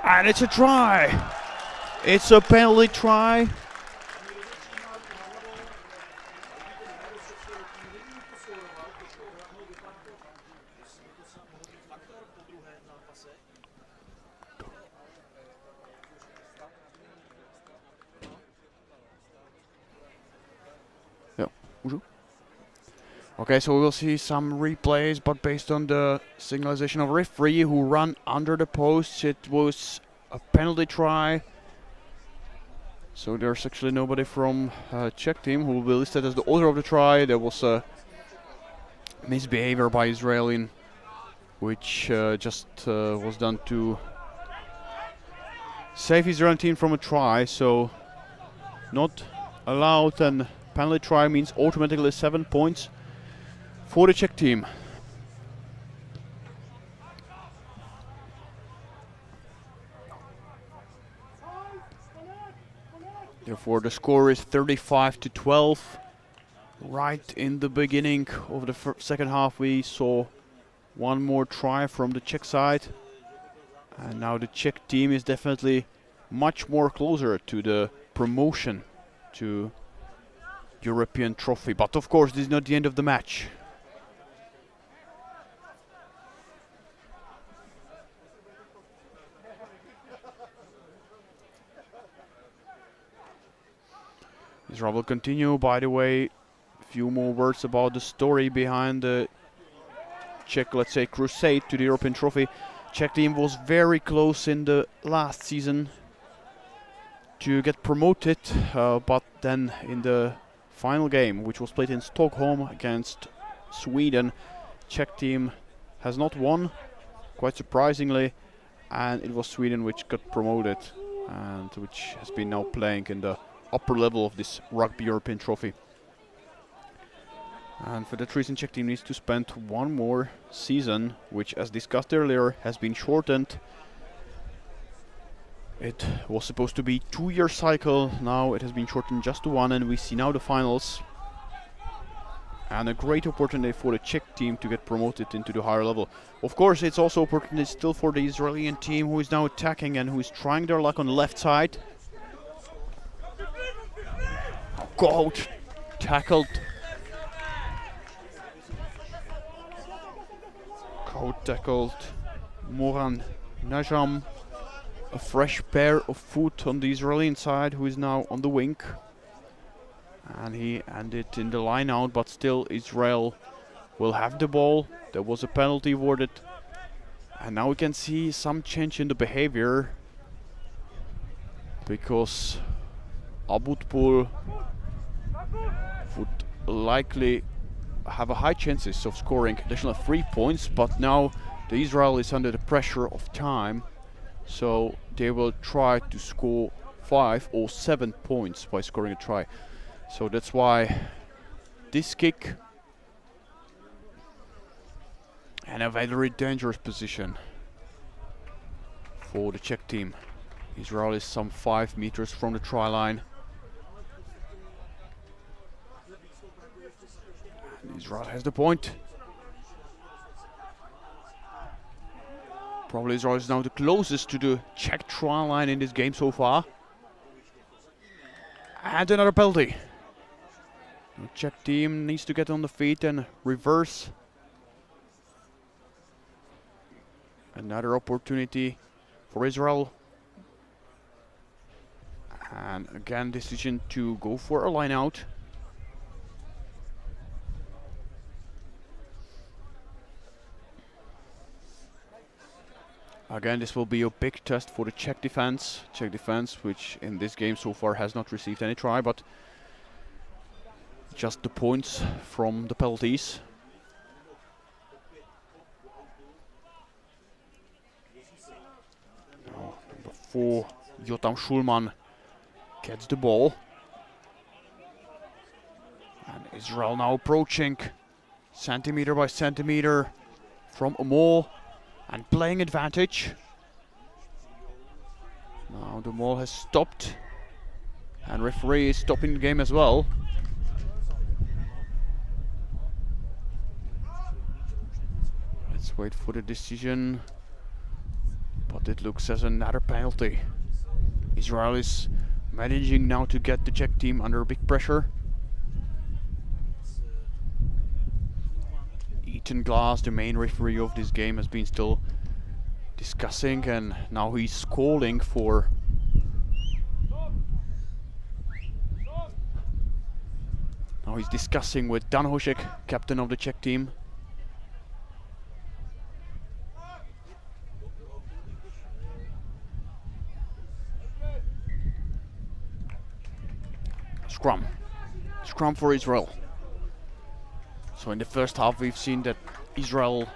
And it's a try. It's a penalty try. Okay, so we will see some replays, but based on the signalization of referee who ran under the post, it was a penalty try. So there's actually nobody from Czech team who will be listed as the author of the try. There was a misbehavior by Israeli, which just was done to save Israeli team from a try. So not allowed, and penalty try means automatically 7 points for the Czech team. Therefore, the score is 35-12. Right in the beginning of the second half, we saw one more try from the Czech side. And now the Czech team is definitely much more closer to the promotion to European Trophy. But of course, this is not the end of the match. Israel will continue. By the way, a few more words about the story behind the Czech, let's say, crusade to the European Trophy. Czech team was very close in the last season to get promoted, but then in the final game, which was played in Stockholm against Sweden, Czech team has not won, quite surprisingly, and it was Sweden which got promoted and which has been now playing in the upper level of this Rugby European Trophy. And for that reason, Czech team needs to spend one more season, which, as discussed earlier, has been shortened. It was supposed to be a 2-year cycle, now it has been shortened just to 1, and we see now the finals. And a great opportunity for the Czech team to get promoted into the higher level. Of course, it's also opportunity still for the Israeli team, who is now attacking and who is trying their luck on the left side. Goat tackled. Goat tackled Moran Najam. A fresh pair of foot on the Israeli side, who is now on the wing. And he ended in the line out, but still Israel will have the ball. There was a penalty awarded. And now we can see some change in the behavior, because Abutpur would likely have a high chances of scoring additional 3 points, but now the Israel is under the pressure of time, so they will try to score 5 or 7 points by scoring a try. So that's why this kick, and a very dangerous position for the Czech team. Israel is some 5 meters from the try line. And Israel has the point. Probably Israel is now the closest to the Czech try line in this game so far. And another penalty. The Czech team needs to get on the feet and reverse. Another opportunity for Israel. And again, decision to go for a line out. Again, this will be a big test for the Czech defense. Czech defense, which in this game so far has not received any try, but just the points from the penalties. Now, number 4, Jotam Schulman gets the ball. And Israel now approaching centimeter by centimeter from Amol. And playing advantage. Now the ball has stopped. And referee is stopping the game as well. Let's wait for the decision. But it looks as another penalty. Israel is managing now to get the Czech team under big pressure. Ethan Glass, the main referee of this game, has been still discussing, and now he's calling for discussing with Dan Hošek, captain of the Czech team. Scrum for Israel. So in the first half we've seen that Israel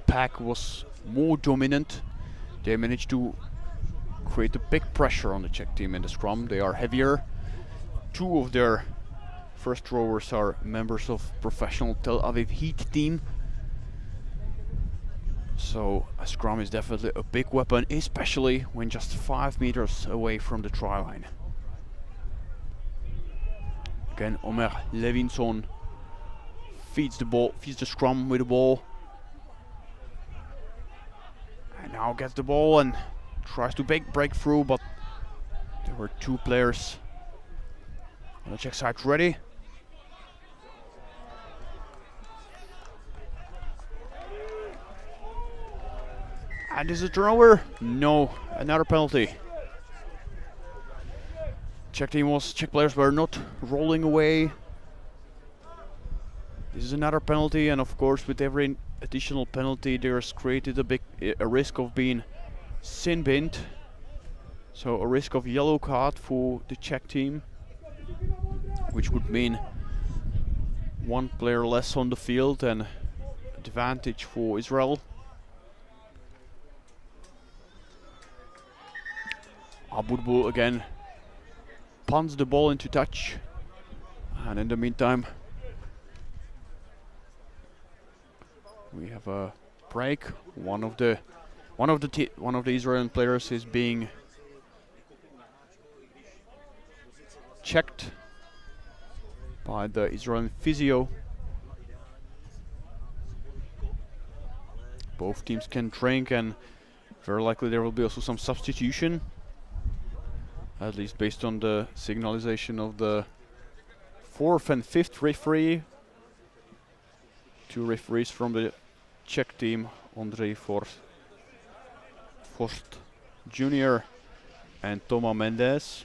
pack was more dominant. They managed to create a big pressure on the Czech team in the scrum. They are heavier. 2 of their first rowers are members of professional Tel Aviv Heat team. So a scrum is definitely a big weapon, especially when just 5 meters away from the try line. Again, Omer Levinson feeds the scrum with the ball. And now gets the ball and tries to break through, but there were 2 players on the Czech side ready. And is it a turnover? No, another penalty. Czech players were not rolling away. This is another penalty, and of course with every additional penalty there's created a risk of being sin binned. So a risk of yellow card for the Czech team, which would mean 1 player less on the field and advantage for Israel. Abudbu again punts the ball into touch, and in the meantime we have a break. One of the Israeli players is being checked by the Israeli physio. Both teams can drink, and very likely there will be also some substitution, at least based on the signalization of the 4th and 5th referee. 2 referees from the Czech team, Ondřej Forst Jr. and Toma Mendes.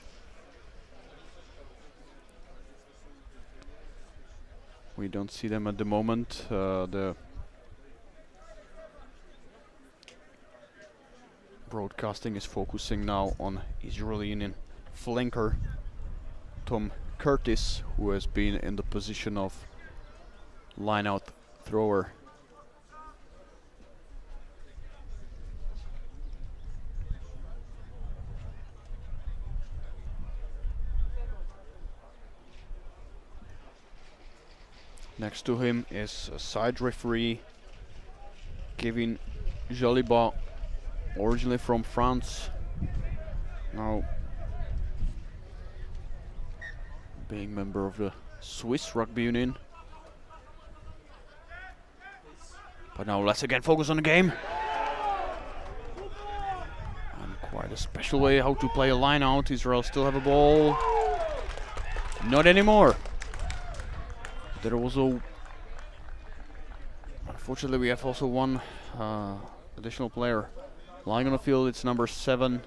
We don't see them at the moment. The broadcasting is focusing now on Israeli flanker Tom Curtis, who has been in the position of line-out thrower. Next to him is a side referee, Kevin Joliba, originally from France, now being member of the Swiss Rugby Union. But now let's again focus on the game. And quite a special way how to play a line out. Israel still have a ball. Not anymore. There was a... Unfortunately we have also one additional player lying on the field. It's number 7.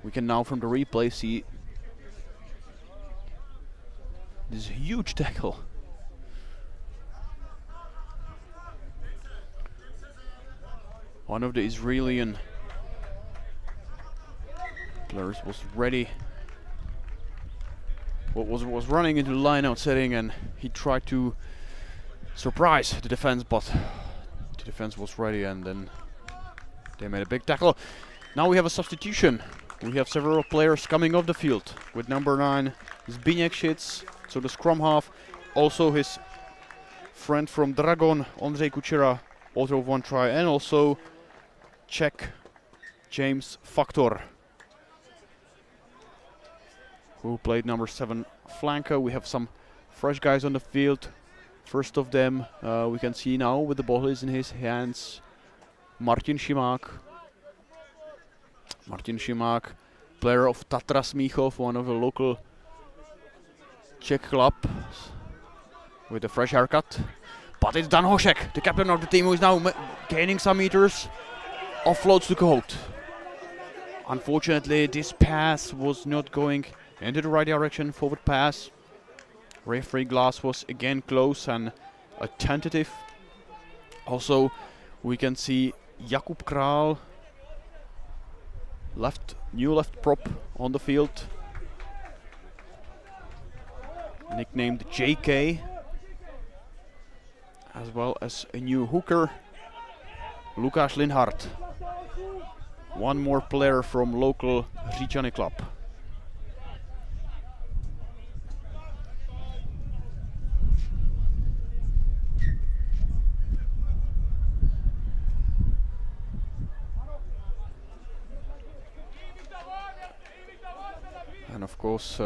We can now from the replay see this huge tackle. One of the Israeli players was ready. Was running into the line-out setting, and he tried to surprise the defense, but the defense was ready, and then they made a big tackle. Now we have a substitution. We have several players coming off the field. With number 9, Zbigniew Šitz, so the scrum half. Also his friend from Dragon, Ondřej Kučera, author of 1 try, and also Czech James Factor, who played number 7 flanker. We have some fresh guys on the field. First of them we can see now with the ball is in his hands, Martin Šimák. Martin Šimák, player of Tatra Smíchov, one of the local Czech clubs, with a fresh haircut. But it's Dan Hošek, the captain of the team, who is now gaining some meters. Offloads to Kohout. Unfortunately, this pass was not going into the right direction. Forward pass. Referee glass was again close and a tentative. Also, we can see Jakub Král, new left prop on the field, nicknamed JK, as well as a new hooker, Lukáš Linhart. One more player from local Říčany club. And of course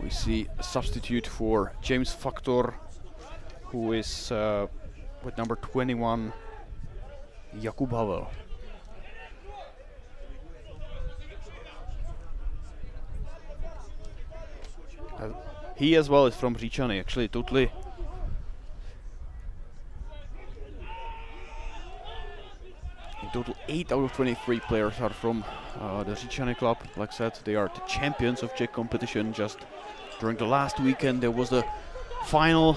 we see a substitute for James Factor, who is with number 21, Jakub Havel. He as well is from Říčany, actually totally. In total 8 out of 23 players are from the Říčany club. Like I said, they are the champions of Czech competition. Just during the last weekend there was the final,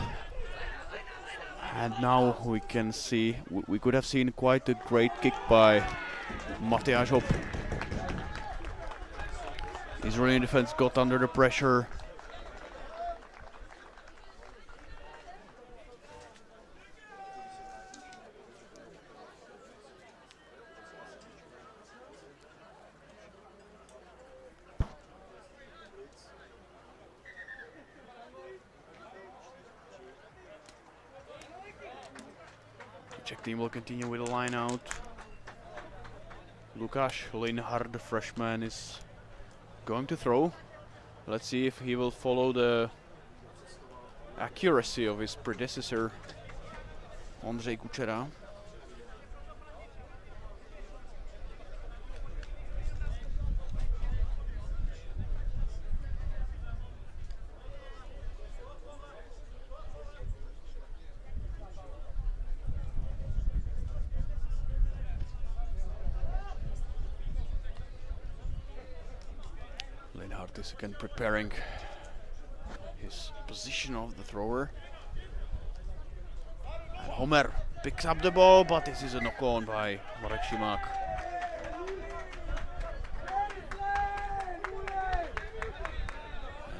and now we can see, we could have seen quite a great kick by Matyáš Hop. Israeli defense got under the pressure. Czech team will continue with a line out. Lukáš Linhart, the freshman, is going to throw. Let's see if he will follow the accuracy of his predecessor, Ondřej Kučera. Linhart is again preparing his position of the thrower. And Homer picks up the ball, but this is a knock-on by Marek Šimák.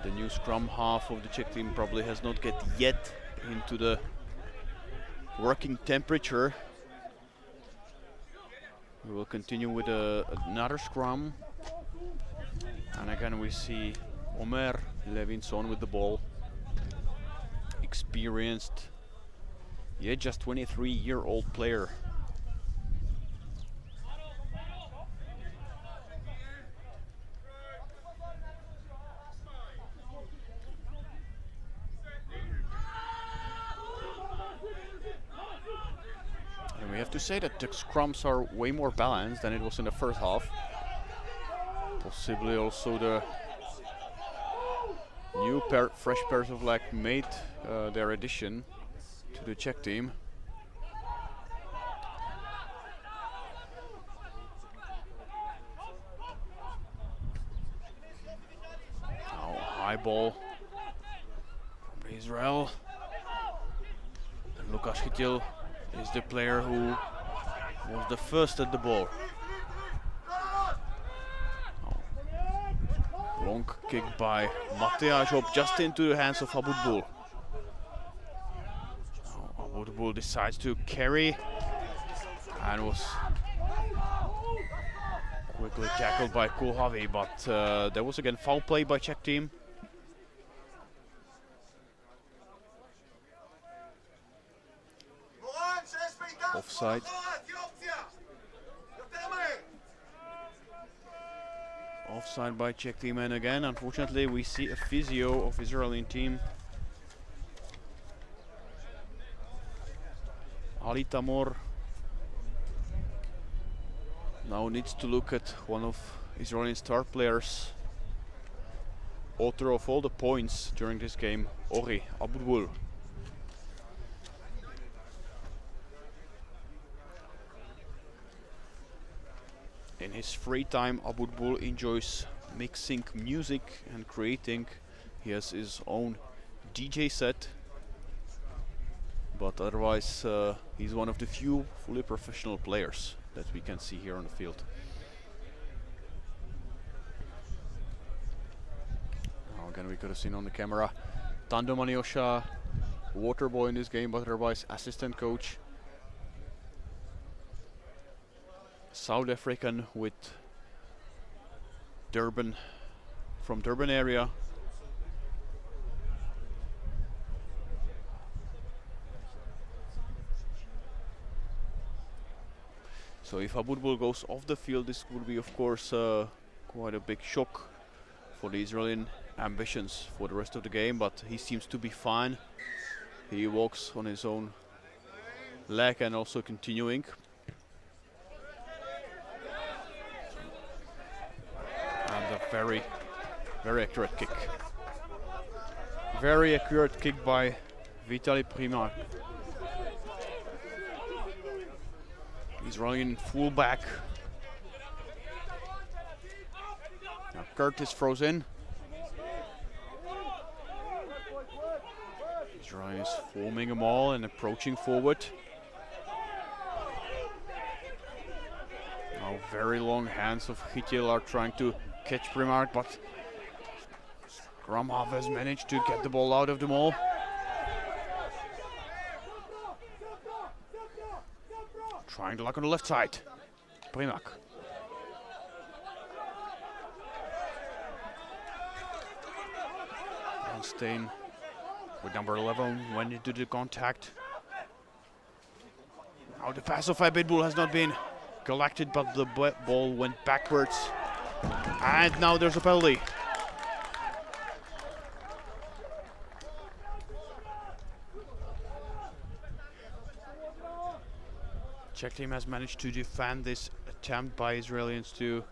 The new scrum half of the Czech team probably has not get yet into the working temperature. We will continue with another scrum. And again we see Omer Levinson with the ball. experienced, yet just 23-year-old player. And we have to say that the scrums are way more balanced than it was in the first half. Possibly also the new fresh pairs of leg made their addition to the Czech team. Now high ball from Israel. And Lukáš Chytil is the player who was the first at the ball. Long kick by Matthias Job just into the hands of Abutbul. Abutbul decides to carry and was quickly tackled by Kulhavi, but there was again foul play by Czech team. Offside. Offside by Czech team, and again, unfortunately, we see a physio of Israeli team. Ali Tamor now needs to look at one of Israeli star players, author of all the points during this game, Ori Abutbul. In his free time, Abutbul enjoys mixing music and creating. He has his own DJ set, but otherwise he's one of the few fully professional players that we can see here on the field. Now again, we could have seen on the camera Tando Maniosha, water boy in this game, but otherwise assistant coach. South African with Durban, from Durban area. So if Abutbul goes off the field, this would be of course quite a big shock for the Israeli ambitions for the rest of the game, but he seems to be fine. He walks on his own leg and also continuing. And a very, very accurate kick. Very accurate kick by Vitaly Primak. He's running fullback. Now Curtis throws in. Israel is forming a maul and approaching forward. Now very long hands of Chytil are trying to catch Primark, but Gramhav has managed to get the ball out of the maul. Trying to luck on the left side. Primak. And Steen with number 11 went into the contact. Now the pass of Abutbul has not been collected, but the ball went backwards. And now there's a penalty. Czech team has managed to defend this attempt by Israelis to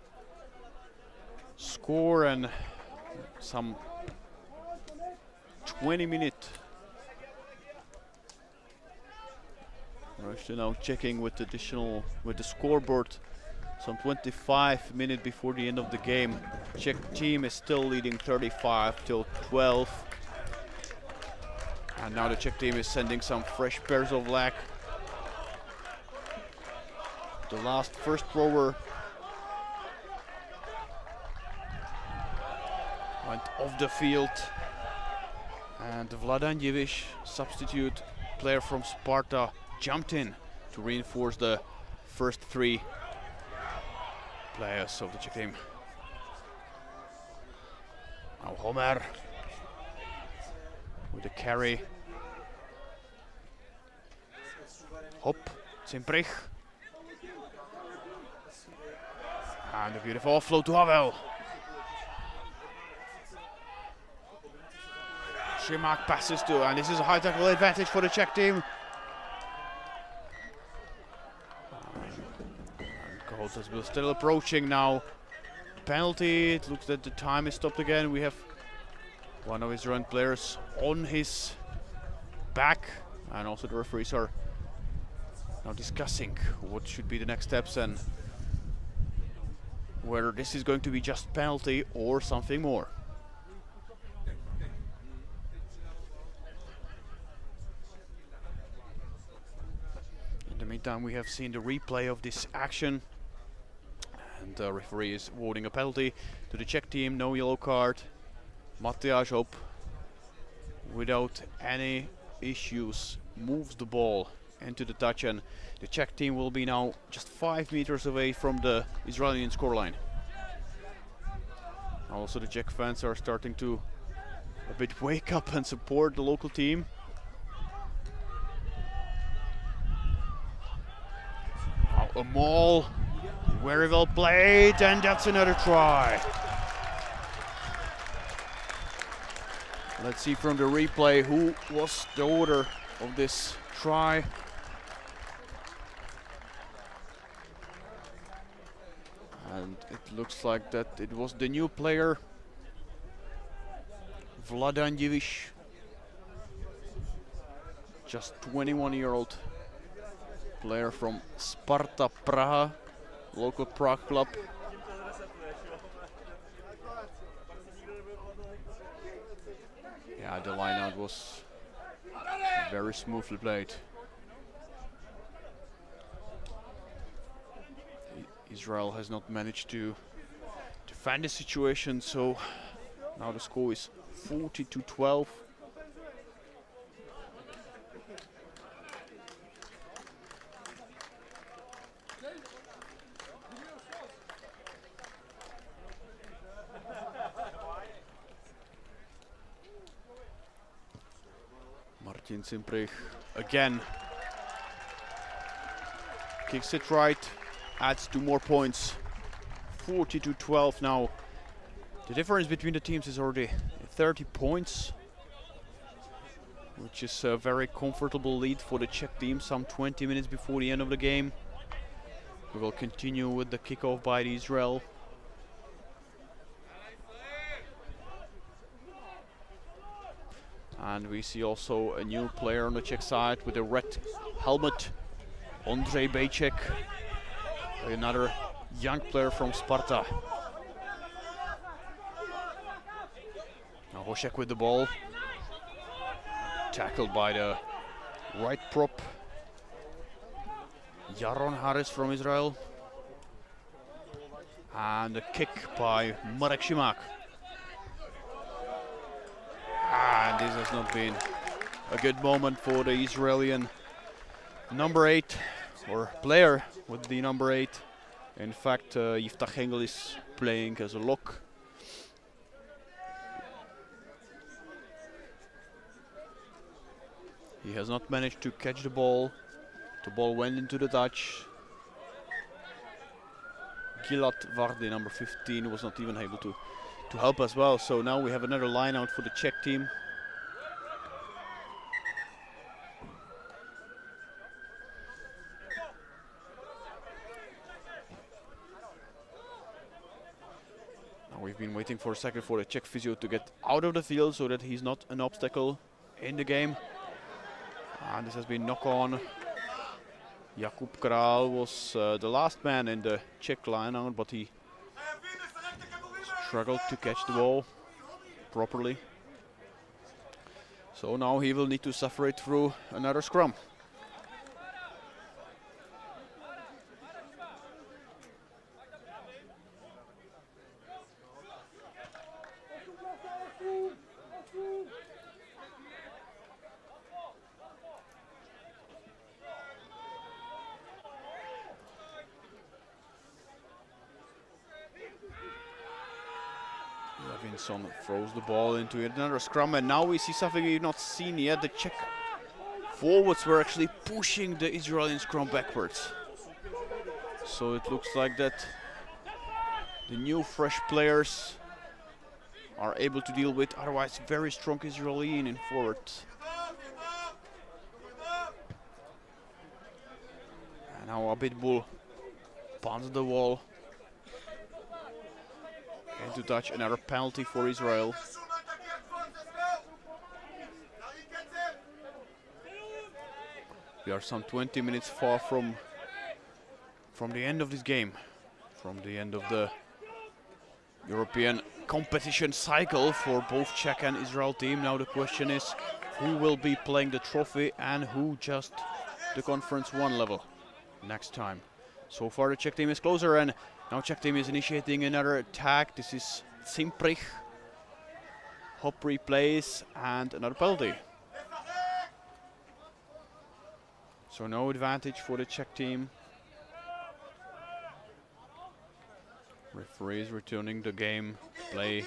score, and some 20 minutes. We're actually now checking with the scoreboard. Some 25 minutes before the end of the game. Czech team is still leading 35-12. And now the Czech team is sending some fresh pairs of leg. The first thrower went off the field, and Vladan Jeviš, substitute player from Sparta, jumped in to reinforce the first three players of the Czech team. Now Homer with the carry. Hop, Cimprich. And a beautiful offload to Havel. Šimak passes to, and this is a high tackle advantage for the Czech team. Kohotas will still approaching now. Penalty, it looks that the time is stopped again. We have one of his run players on his back, and also the referees are now discussing what should be the next steps and whether this is going to be just penalty or something more. In the meantime, we have seen the replay of this action, and the referee is awarding a penalty to the Czech team. No yellow card. Matyáš Hop, without any issues, moves the ball into the touch, and the Czech team will be now just 5 meters away from the Israeli scoreline. Also, the Czech fans are starting to a bit wake up and support the local team. Now a maul, very well played, and that's another try. Let's see from the replay who was the author of this try. And it looks like that it was the new player, Vladan Diviš, just 21-year-old player from Sparta Praha, local Prague club. Yeah, the line-out was very smoothly played. Israel has not managed to defend the situation, so now the score is 40-12. Martin Cimprich again kicks it right, adds 2 more points. 40-12 now. The difference between the teams is already 30 points, which is a very comfortable lead for the Czech team, some 20 minutes before the end of the game. We will continue with the kickoff by Israel. And we see also a new player on the Czech side with a red helmet, Ondřej Bejček, another young player from Sparta. Now Hošek with the ball, tackled by the right prop, Jaron Harris from Israel, and a kick by Marek Šimak. And this has not been a good moment for the Israeli number 8, or player with the number 8. In fact, Yiftach Engel is playing as a lock. He has not managed to catch the ball. The ball went into the touch. Gilad Vardy, number 15, was not even able to help as well. So now we have another line out for the Czech team. Now we've been waiting for a second for the Czech physio to get out of the field so that he's not an obstacle in the game. And this has been knock on. Jakub Král was the last man in the Czech line out, but he struggled to catch the ball properly. So now he will need to suffer it through another scrum. Levinson throws the ball into another scrum, and now we see something we've not seen yet. The Czech forwards were actually pushing the Israeli scrum backwards. So it looks like that the new fresh players are able to deal with otherwise very strong Israeli in forward. And now Abitbul punts the wall. And to touch, another penalty for Israel. We are some 20 minutes far from the end of this game, from the end of the European competition cycle for both Czech and Israel team. Now the question is, who will be playing the trophy and who just the Conference 1 level next time. So far the Czech team is closer, and now Czech team is initiating another attack. This is Simprich. Hop replays and another penalty. So no advantage for the Czech team. Referee is returning the game play.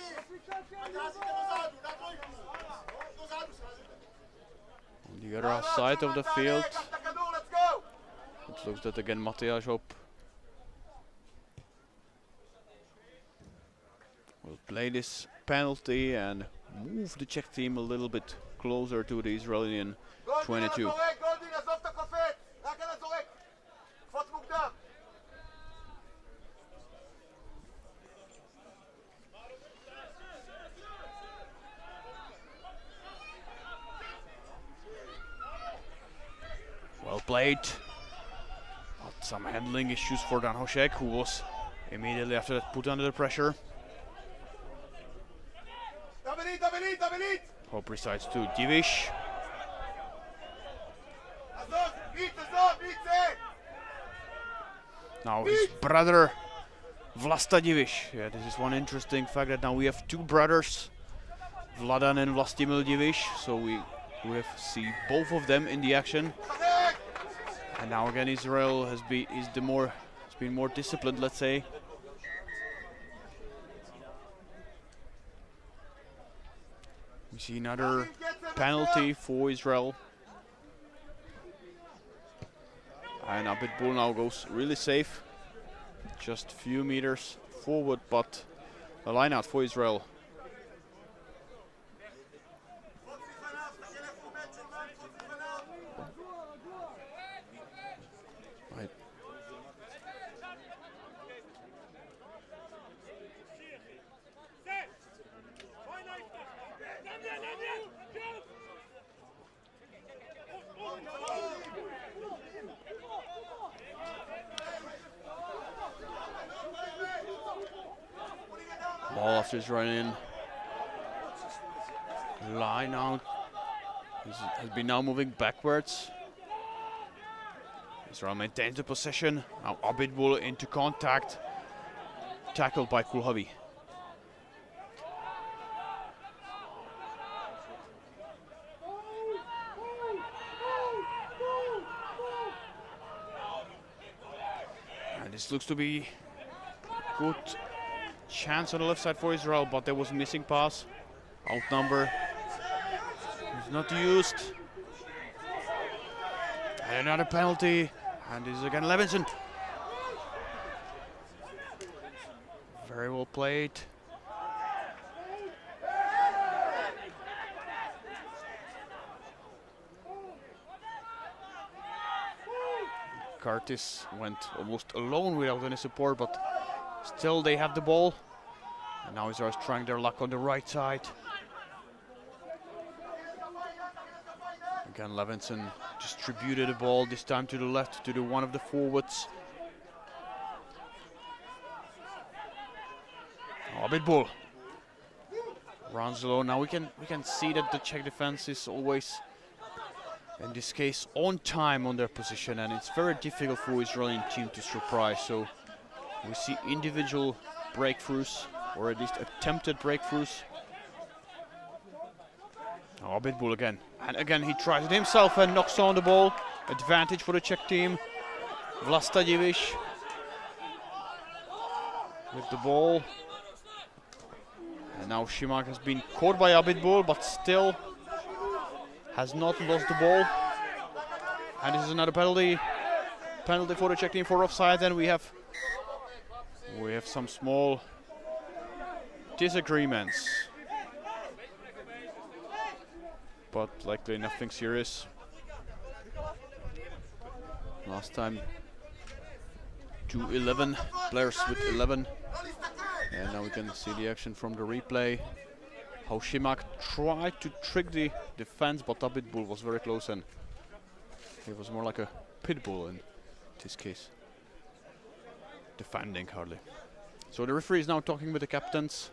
On the other side of the field, it looks that again Matthias Hop will play this penalty and move the Czech team a little bit closer to the Israeli 22. Well played, but some handling issues for Dan Hošek, who was immediately after that put under the pressure. Hope resides to Diviš. Now his brother Vlasta Diviš. Yeah, this is one interesting fact that now we have two brothers, Vladan and Vlastimil Diviš. So we see both of them in the action. And now again Israel has been more disciplined, let's say. We see another penalty for Israel. And Abitbul now goes really safe. Just a few meters forward, but a line out for Israel. Right. Ball after Israeli line out has been now moving backwards. Israel maintains the possession. Now Abitbul into contact, tackled by Kulhavi. And this looks to be good chance on the left side for Israel, but there was a missing pass. Outnumber is not used. And another penalty, and this is again Levinson. Very well played. Curtis went almost alone without any support, but still they have the ball. And now Israel is trying their luck on the right side. Again, Levinson distributed the ball, this time to the left, to the one of the forwards. Abitbul runs low. Now we can see that the Czech defense is always, in this case, on time on their position, and it's very difficult for Israeli team to surprise. So we see individual breakthroughs, or at least attempted breakthroughs. Oh, Abitbul again. And again he tries it himself and knocks on the ball. Advantage for the Czech team. Vlasta Diviš with the ball. And now Šimak has been caught by Abitbul, but still has not lost the ball. And this is another penalty. Penalty for the Czech team for offside. And we have some small disagreements, but likely nothing serious. Last time 11 players with 11, and now we can see the action from the replay. How Šimak tried to trick the defense, but that pit bull was very close, and it was more like a pit bull in this case, defending hardly. So the referee is now talking with the captains.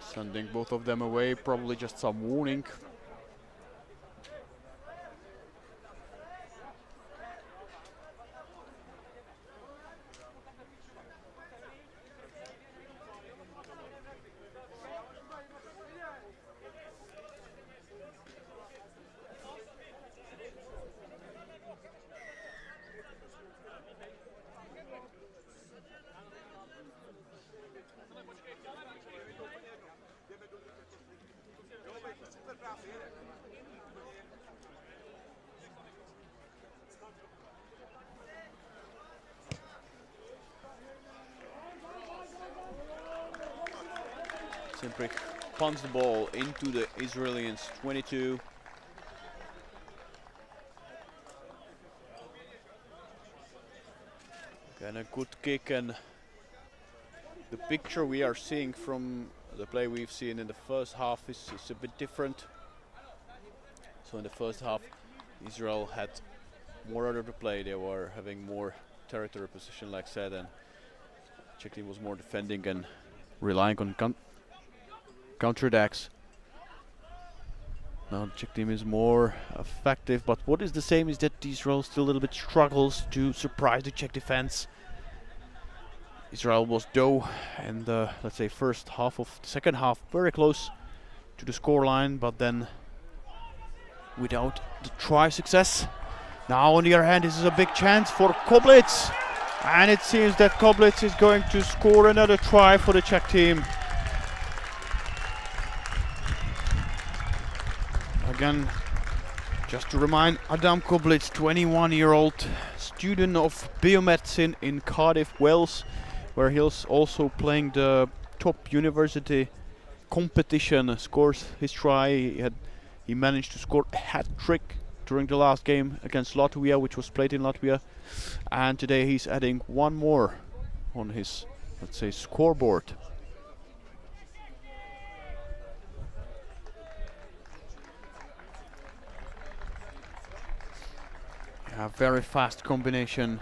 Sending both of them away, probably just some warning. Simprich punts the ball into the Israelis' 22. And a good kick, and the picture we are seeing from the play we've seen in the first half is a bit different. So in the first half, Israel had more out of the play. They were having more territory position, like said, and Czech team was more defending and relying on counterattacks. Now the Czech team is more effective, but what is the same is that Israel still a little bit struggles to surprise the Czech defense. Israel was though in the, let's say, first half of the second half very close to the scoreline, but then without the try success. Now on the other hand, this is a big chance for Koblitz, and it seems that Koblitz is going to score another try for the Czech team. Again, just to remind, Adam Koblitz, 21-year-old student of biomedicine in Cardiff, Wales, where he's also playing the top university competition, scores his try. He managed to score a hat-trick during the last game against Latvia, which was played in Latvia, and today he's adding one more on his, let's say, scoreboard. A very fast combination,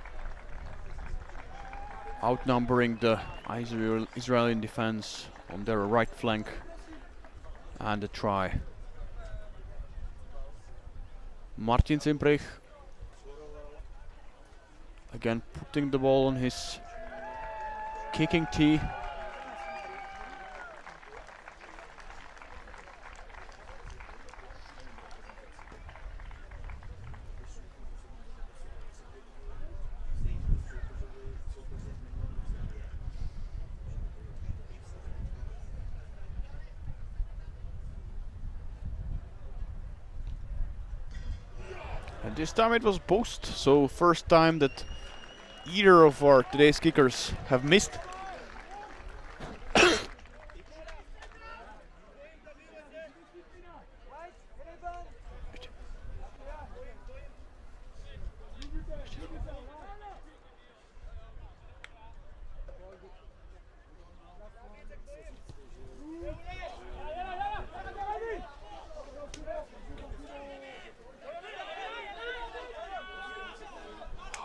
outnumbering the Israeli defense on their right flank, and a try. Martin Simprich again putting the ball on his kicking tee. And this time it was post, so first time that either of our today's kickers have missed.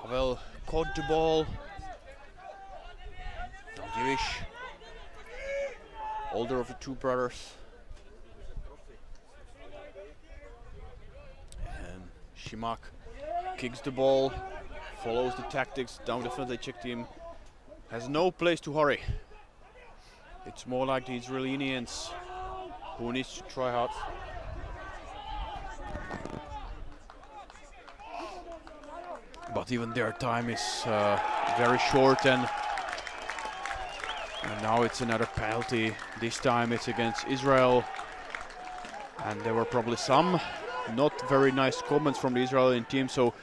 Well, caught the ball. Jewish, older of the two brothers. And Šimak kicks the ball, follows the tactics. Down definitely Czech team has no place to hurry. It's more like the Israelis who needs to try hard. But even their time is very short, and And now it's another penalty. This time it's against Israel. And there were probably some not very nice comments from the Israeli team. So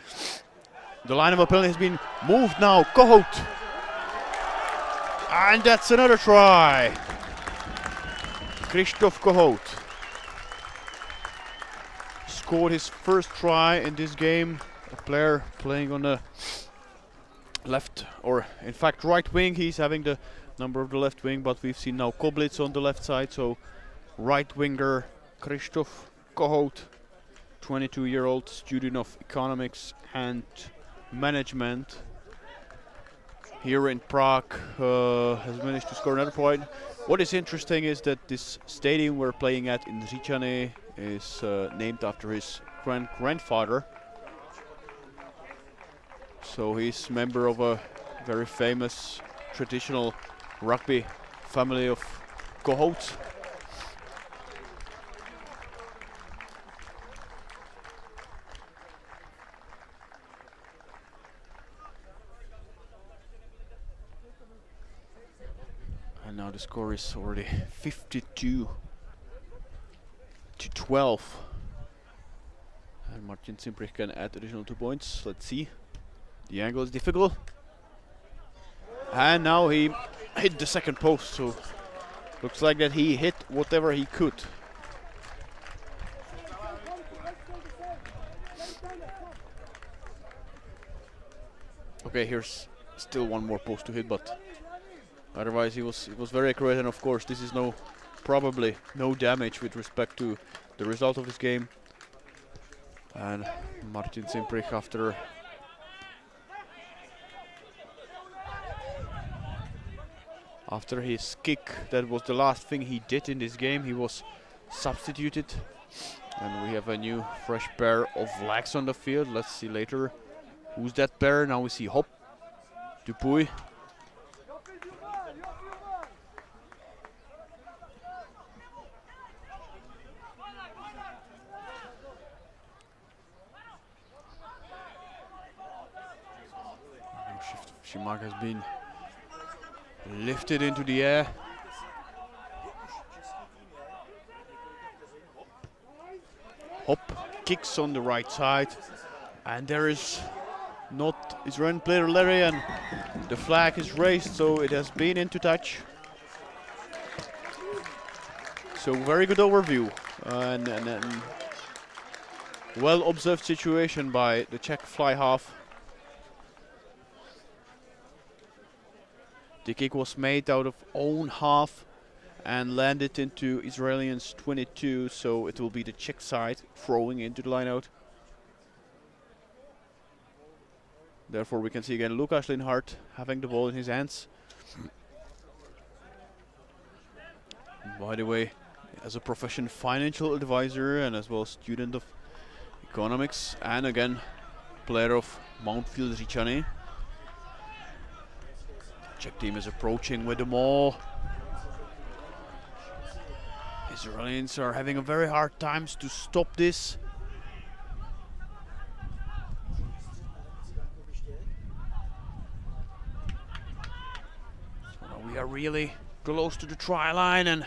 the line of a penalty has been moved now. Kohut. And that's another try. Krzysztof Kohut scored his first try in this game. A player playing on the left, or in fact right wing. He's having the number of the left wing, but we've seen now Koblitz on the left side. So right winger Krzysztof Kohut, 22-year-old student of economics and management here in Prague, has managed to score another point. What is interesting is that this stadium we're playing at in Říčany is named after his grandfather. So he's member of a very famous traditional rugby family of Kohouts. And now the score is already 52-12. And Martin Cimprich can add additional 2 points. Let's see. The angle is difficult. And now he hit the second post, so looks like that he hit whatever he could. Okay, here's still one more post to hit, but otherwise he was very accurate, and of course this is probably no damage with respect to the result of this game. And Martin Cimprich, after his kick, that was the last thing he did in this game. He was substituted, and we have a new fresh pair of legs on the field. Let's see later who's that pair. Now we see Hop, Dupuy. Shimak has been lifted into the air. Hop kicks on the right side, and there is not Israeli player Larry, and the flag is raised, so it has been into touch. So very good overview and well observed situation by the Czech fly half. The kick was made out of own half and landed into Israelians 22, so it will be the Czech side throwing into the line out. Therefore we can see again Lukáš Linhart having the ball in his hands. By the way, as a profession financial advisor and as well student of economics, and again player of Mountfield Říčany. Czech team is approaching with the ball. Israelis are having a very hard time to stop this. So now we are really close to the try line, and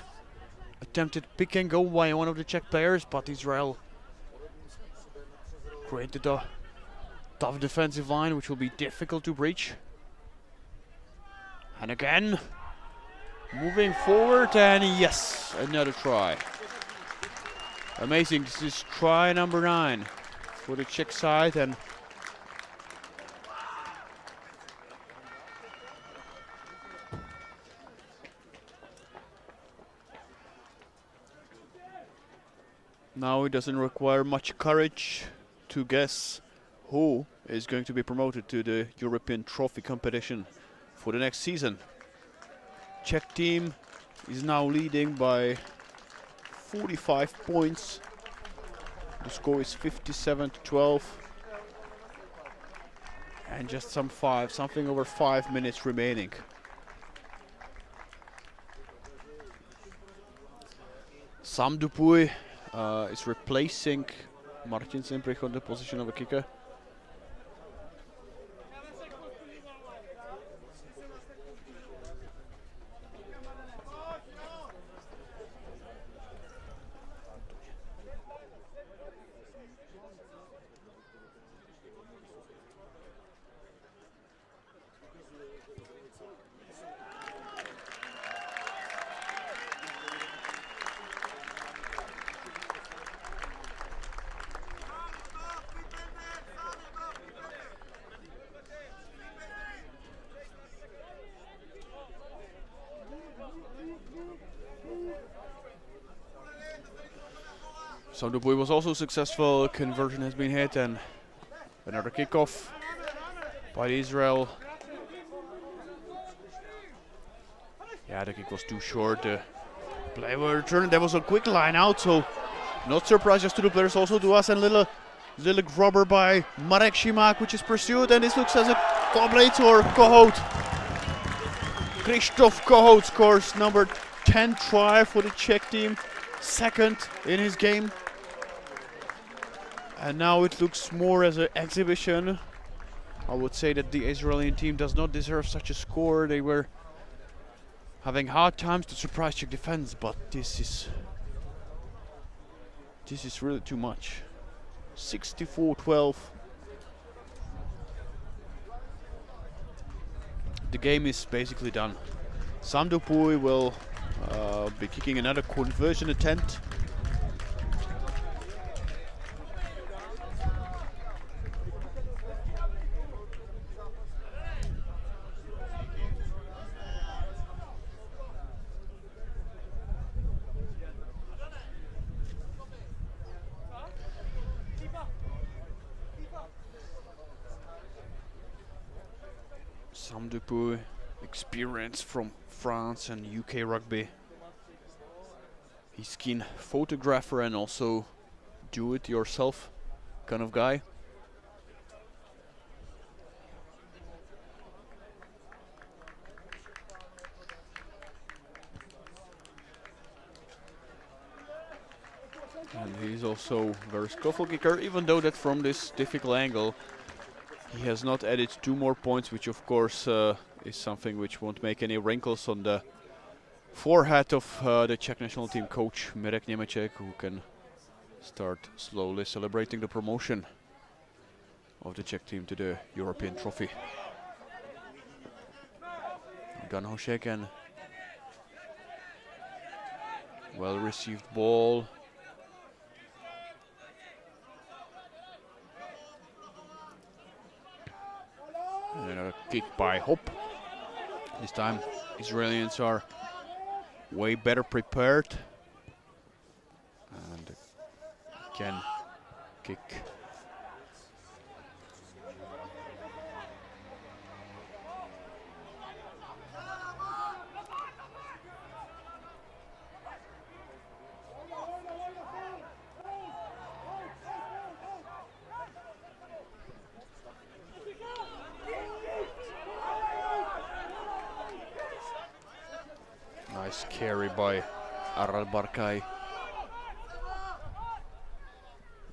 attempted pick and go by one of the Czech players, but Israel created a tough defensive line which will be difficult to breach. And again, moving forward, and yes, another try. Amazing, this is try number 9 for the Czech side, and now it doesn't require much courage to guess who is going to be promoted to the European Trophy competition for the next season. Czech team is now leading by 45 points. The score is 57-12. And just something over 5 minutes remaining. Sam Dupuy is replacing Martin Cimprich on the position of a kicker. Samdupui was also successful. Conversion has been hit, and another kickoff by Israel. Yeah, the kick was too short. The play will return. There was a quick line out, so not surprised just to the players, also to us. And little grubber by Marek Šimak, which is pursued, and this looks as a Koblator Kohout. Krzysztof Kohout scores number 10 try for the Czech team, second in his game. And now it looks more as an exhibition. I would say that the Israeli team does not deserve such a score. They were having hard times to surprise Czech defense, but this is really too much. 64-12. The game is basically done. Samdupui will be kicking another conversion attempt. Samdupui, experience from France and UK rugby. He's keen photographer and also do-it-yourself kind of guy. And he's also very skillful kicker, even though that from this difficult angle he has not added 2 more points, which of course is something which won't make any wrinkles on the forehead of the Czech national team coach Mirek Němeček, who can start slowly celebrating the promotion of the Czech team to the European Trophy. Ganhošek, and well received ball. And another kick by Hopp. This time Israelis are way better prepared and can kick. Nice carry by Aral Barkay.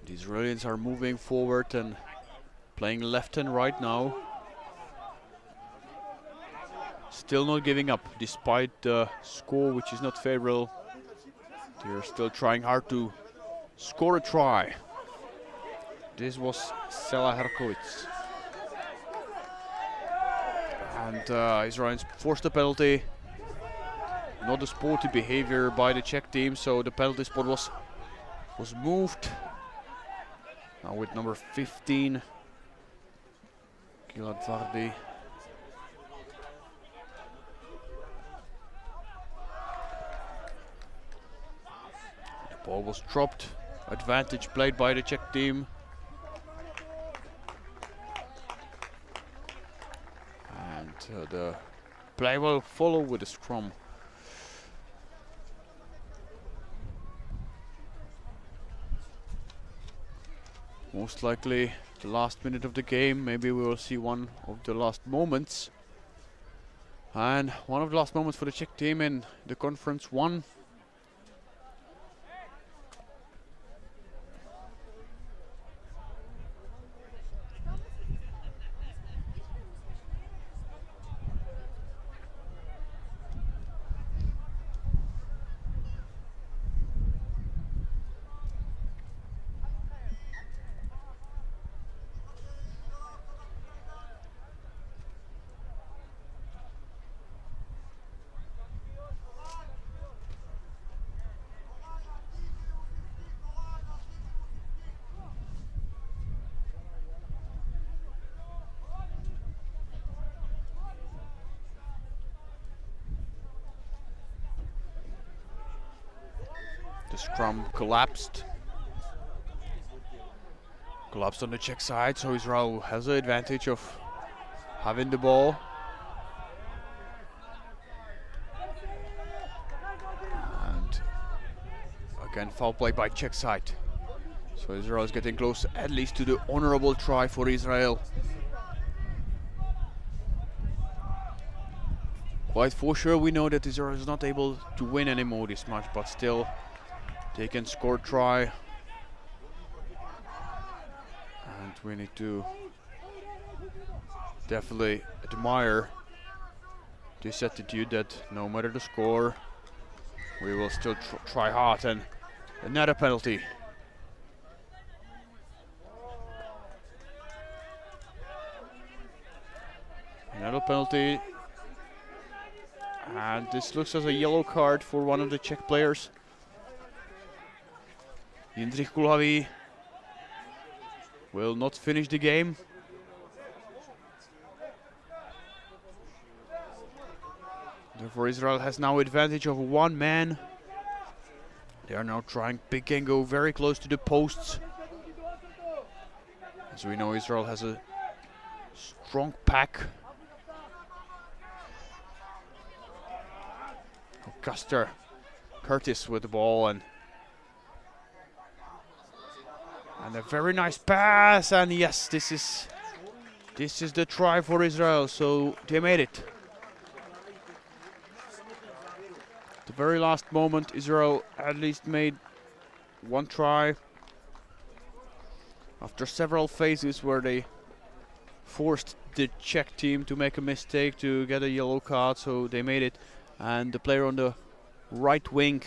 The Israelis are moving forward and playing left and right now. Still not giving up despite the score, which is not favorable. They're still trying hard to score a try. This was Sela Herkovic. And Israelis forced a penalty. Not a sporty behavior by the Czech team, so the penalty spot was moved. Now with number 15, Gilad Vardy. The ball was dropped. Advantage played by the Czech team. And the play will follow with a scrum. Most likely the last minute of the game. Maybe we will see one of the last moments. And one of the last moments for the Czech team in the Conference 1. The scrum collapsed. Collapsed on the Czech side, so Israel has the advantage of having the ball. And again, foul play by Czech side. So Israel is getting close at least to the honorable try for Israel. Quite for sure we know that Israel is not able to win anymore this match, but still they can score try. And we need to definitely admire this attitude that no matter the score, we will still try hard. And another penalty. Another penalty. And this looks as a yellow card for one of the Czech players. Jindřich Kulhavý will not finish the game. Therefore Israel has now advantage of one man. They are now trying pick and go very close to the posts. As we know, Israel has a strong pack. Custer Curtis with the ball and a very nice pass, and yes, this is the try for Israel, so they made it. The very last moment Israel at least made one try after several phases where they forced the Czech team to make a mistake to get a yellow card, so they made it. And the player on the right wing,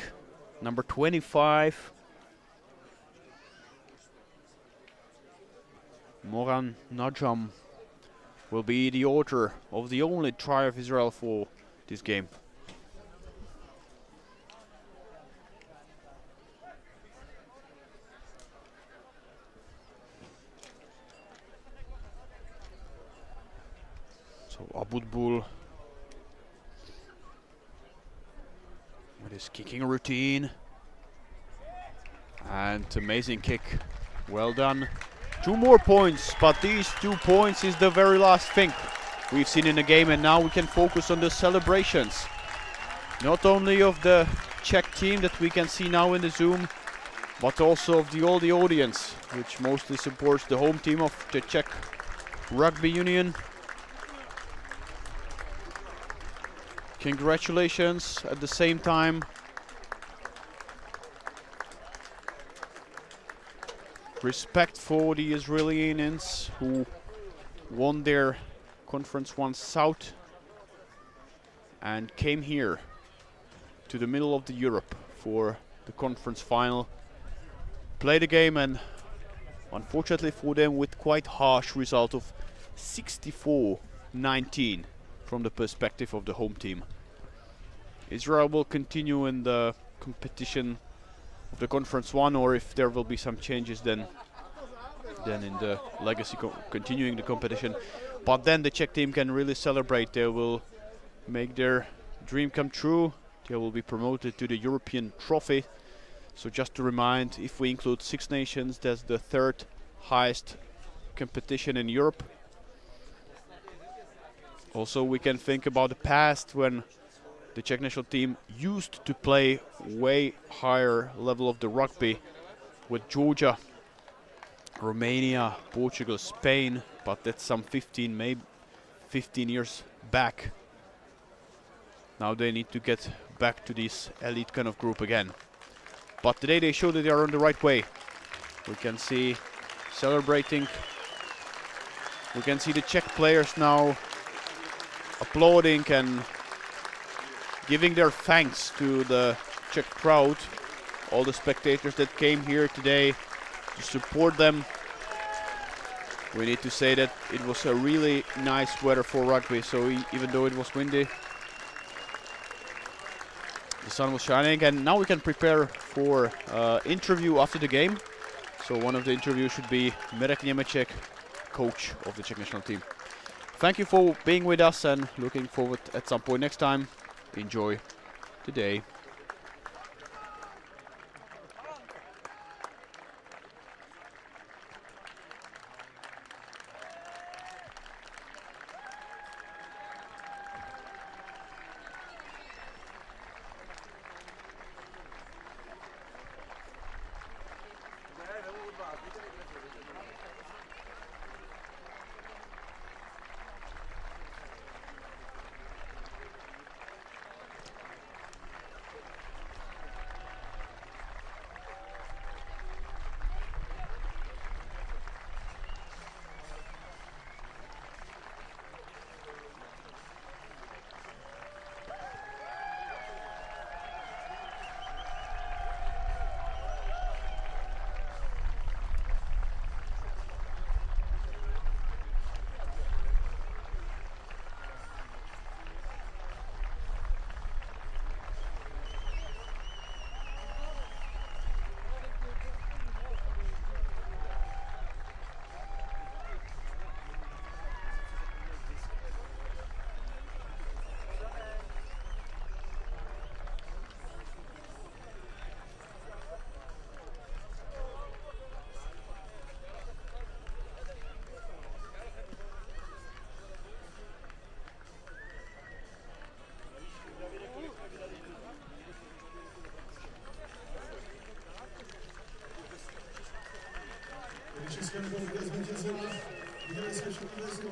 number 25, Moran Najam, will be the author of the only try of Israel for this game. So Abudbul with his kicking routine, and amazing kick, well done. 2 more points, but these 2 points is the very last thing we've seen in the game, and now we can focus on the celebrations, not only of the Czech team that we can see now in the Zoom, but also of all the audience, which mostly supports the home team of the Czech Rugby Union. Congratulations at the same time. Respect for the Israelis who won their Conference 1 South and came here to the middle of the Europe for the conference final. Played the game, and unfortunately for them with quite harsh result of 64-19 from the perspective of the home team. Israel will continue in the competition of the Conference 1, or if there will be some changes then in the legacy continuing the competition. But then the Czech team can really celebrate. They will make their dream come true. They will be promoted to the European Trophy. So just to remind, if we include 6 nations, that's the 3rd highest competition in Europe. Also, we can think about the past when the Czech national team used to play way higher level of the rugby with Georgia, Romania, Portugal, Spain, but that's some 15 years back. Now they need to get back to this elite kind of group again. But today they show that they are on the right way. We can see celebrating. We can see the Czech players now applauding and giving their thanks to the Czech crowd, all the spectators that came here today to support them. We need to say that it was a really nice weather for rugby, so even though it was windy, the sun was shining, and now we can prepare for interview after the game. So one of the interviews should be Mirek Němeček, coach of the Czech national team. Thank you for being with us, and looking forward at some point next time. Enjoy the day.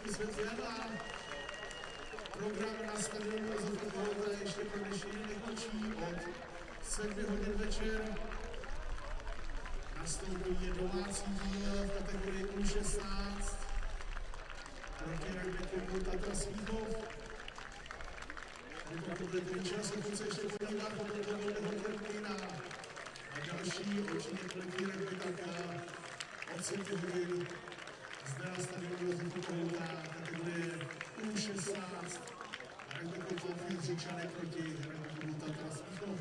vysvětlen a program na stadionu Zoufalka ještě pro dnešní nekončí od 7 hodin večer. Nastoupí domácí tým v kategorii U16 proti Rugby klubu Tatra Smíchov. Je to kompletní čas, pokud se ještě podívá po tomto hodinky na další určitě kompletní rugby, tak od 7 hodin zde na stadionu Zoufalka kategorie U16 Rugby klub Jindřičany proti Rugby klubu Tatra Smíchov.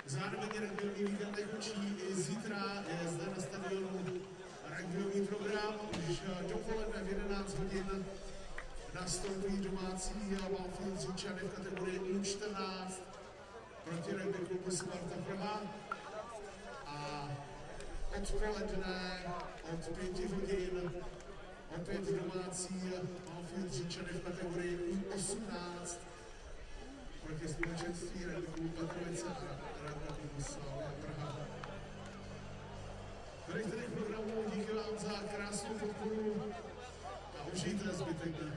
Zároveň rugbyový víkend nekončí i zítra, je zde na stadionu rugbyový program, už dopoledne v 11 hodin nastoupí domácí Malfield Říčany v kategorii U14 proti rugby klubu Sparta Praha a odpoledne od 5 hodin opět domácí Malfield Říčany v kategorii U18 proti společenství Rugby klubu Petrovice a Rugby klubu Slavia Praha. Tolik tedy programu, díky vám za krásnou podporu a užijte zbytek dne.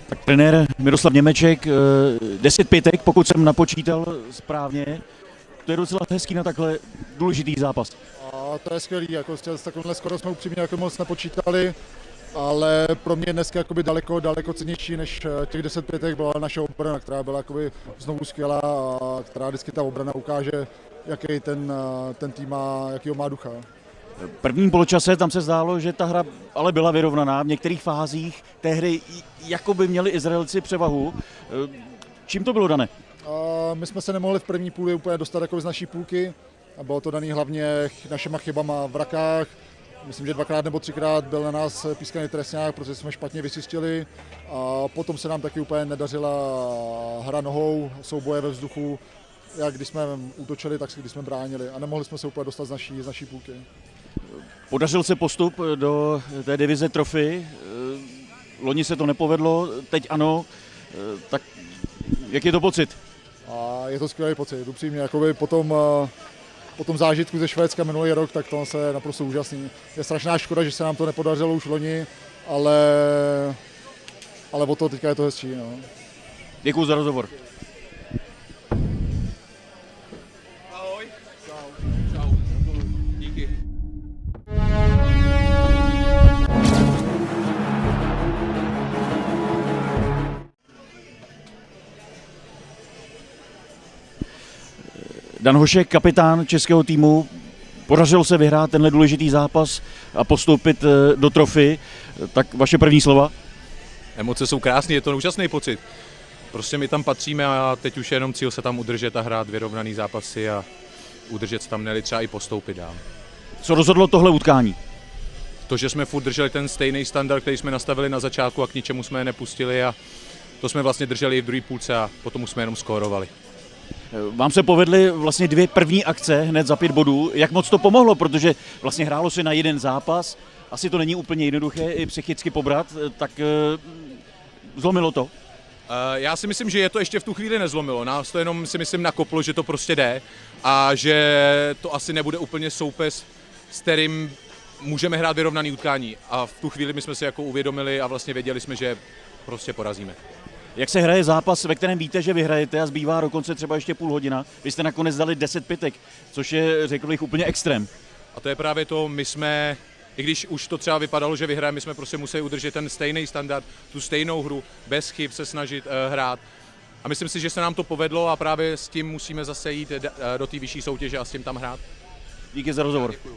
Tak trenér Miroslav Němeček, 10 pětek, pokud jsem napočítal správně, to je docela hezký na takhle důležitý zápas. A to je skvělý, jako s takovýmhle skoro jsme upřímně jako moc nepočítali, ale pro mě dneska jakoby daleko cennější než těch 10 pětek byla naše obrana, která byla jakoby znovu skvělá a která vždycky ta obrana ukáže, jaký ten tým má, jakýho má ducha. V prvním poločase tam se zdálo, že ta hra ale byla vyrovnaná. V některých fázích té hry jakoby měli Izraelci převahu. Čím to bylo dané? My jsme se nemohli v první půli úplně dostat jako z naší půlky a bylo to dané hlavně našima chybama v rakách. Myslím, že 2krát nebo 3krát byl na nás pískaný trestňák, protože jsme špatně vysystili a potom se nám taky úplně nedařila hra nohou, souboje ve vzduchu, jak když jsme útočili, tak když jsme bránili a nemohli jsme se úplně dostat z naší půlky. Podařil se postup do té divize Trophy, loni se to nepovedlo, teď ano, tak jak je to pocit? A je to skvělý pocit, upřímně, jakoby po tom zážitku ze Švédska minulý rok, tak to je naprosto úžasný. Je strašná škoda, že se nám to nepodařilo už loni, ale o to teďka je to hezčí. No. Děkuji za rozhovor. Ahoj. Čau. Díky. Dan Hošek, kapitán českého týmu, podařilo se vyhrát tenhle důležitý zápas a postoupit do trofy. Tak vaše první slova? Emoce jsou krásné, je to úžasný pocit. Prostě my tam patříme a teď už je jenom cíl se tam udržet a hrát vyrovnaný zápasy a udržet se tam, měli třeba i postoupit dál. Co rozhodlo tohle utkání? to, že jsme furt drželi ten stejný standard, který jsme nastavili na začátku a k ničemu jsme je nepustili a to jsme vlastně drželi i v druhé půlce a potom jsme jenom skórovali. Vám se povedly vlastně 2 první akce hned za 5 bodů. Jak moc to pomohlo, protože vlastně hrálo se na jeden zápas, asi to není úplně jednoduché i psychicky pobrat, tak zlomilo to? Já si myslím, že je to ještě v tu chvíli nezlomilo. Nás to jenom si myslím nakoplo, že to prostě jde a že to asi nebude úplně soupeř, s kterým můžeme hrát vyrovnaný utkání. A v tu chvíli my jsme si jako uvědomili a vlastně věděli jsme, že prostě porazíme. Jak se hraje zápas, ve kterém víte, že vyhrajete a zbývá dokonce třeba ještě půl hodina? Vy jste nakonec dali 10 pitek, což je, řekl bych, úplně extrém. A to je právě to, my jsme, i když už to třeba vypadalo, že vyhrajeme, my jsme prostě museli udržet ten stejný standard, tu stejnou hru, bez chyb se snažit hrát. A myslím si, že se nám to povedlo a právě s tím musíme zase jít do té vyšší soutěže a s tím tam hrát. Díky za rozhovor. Děkuju.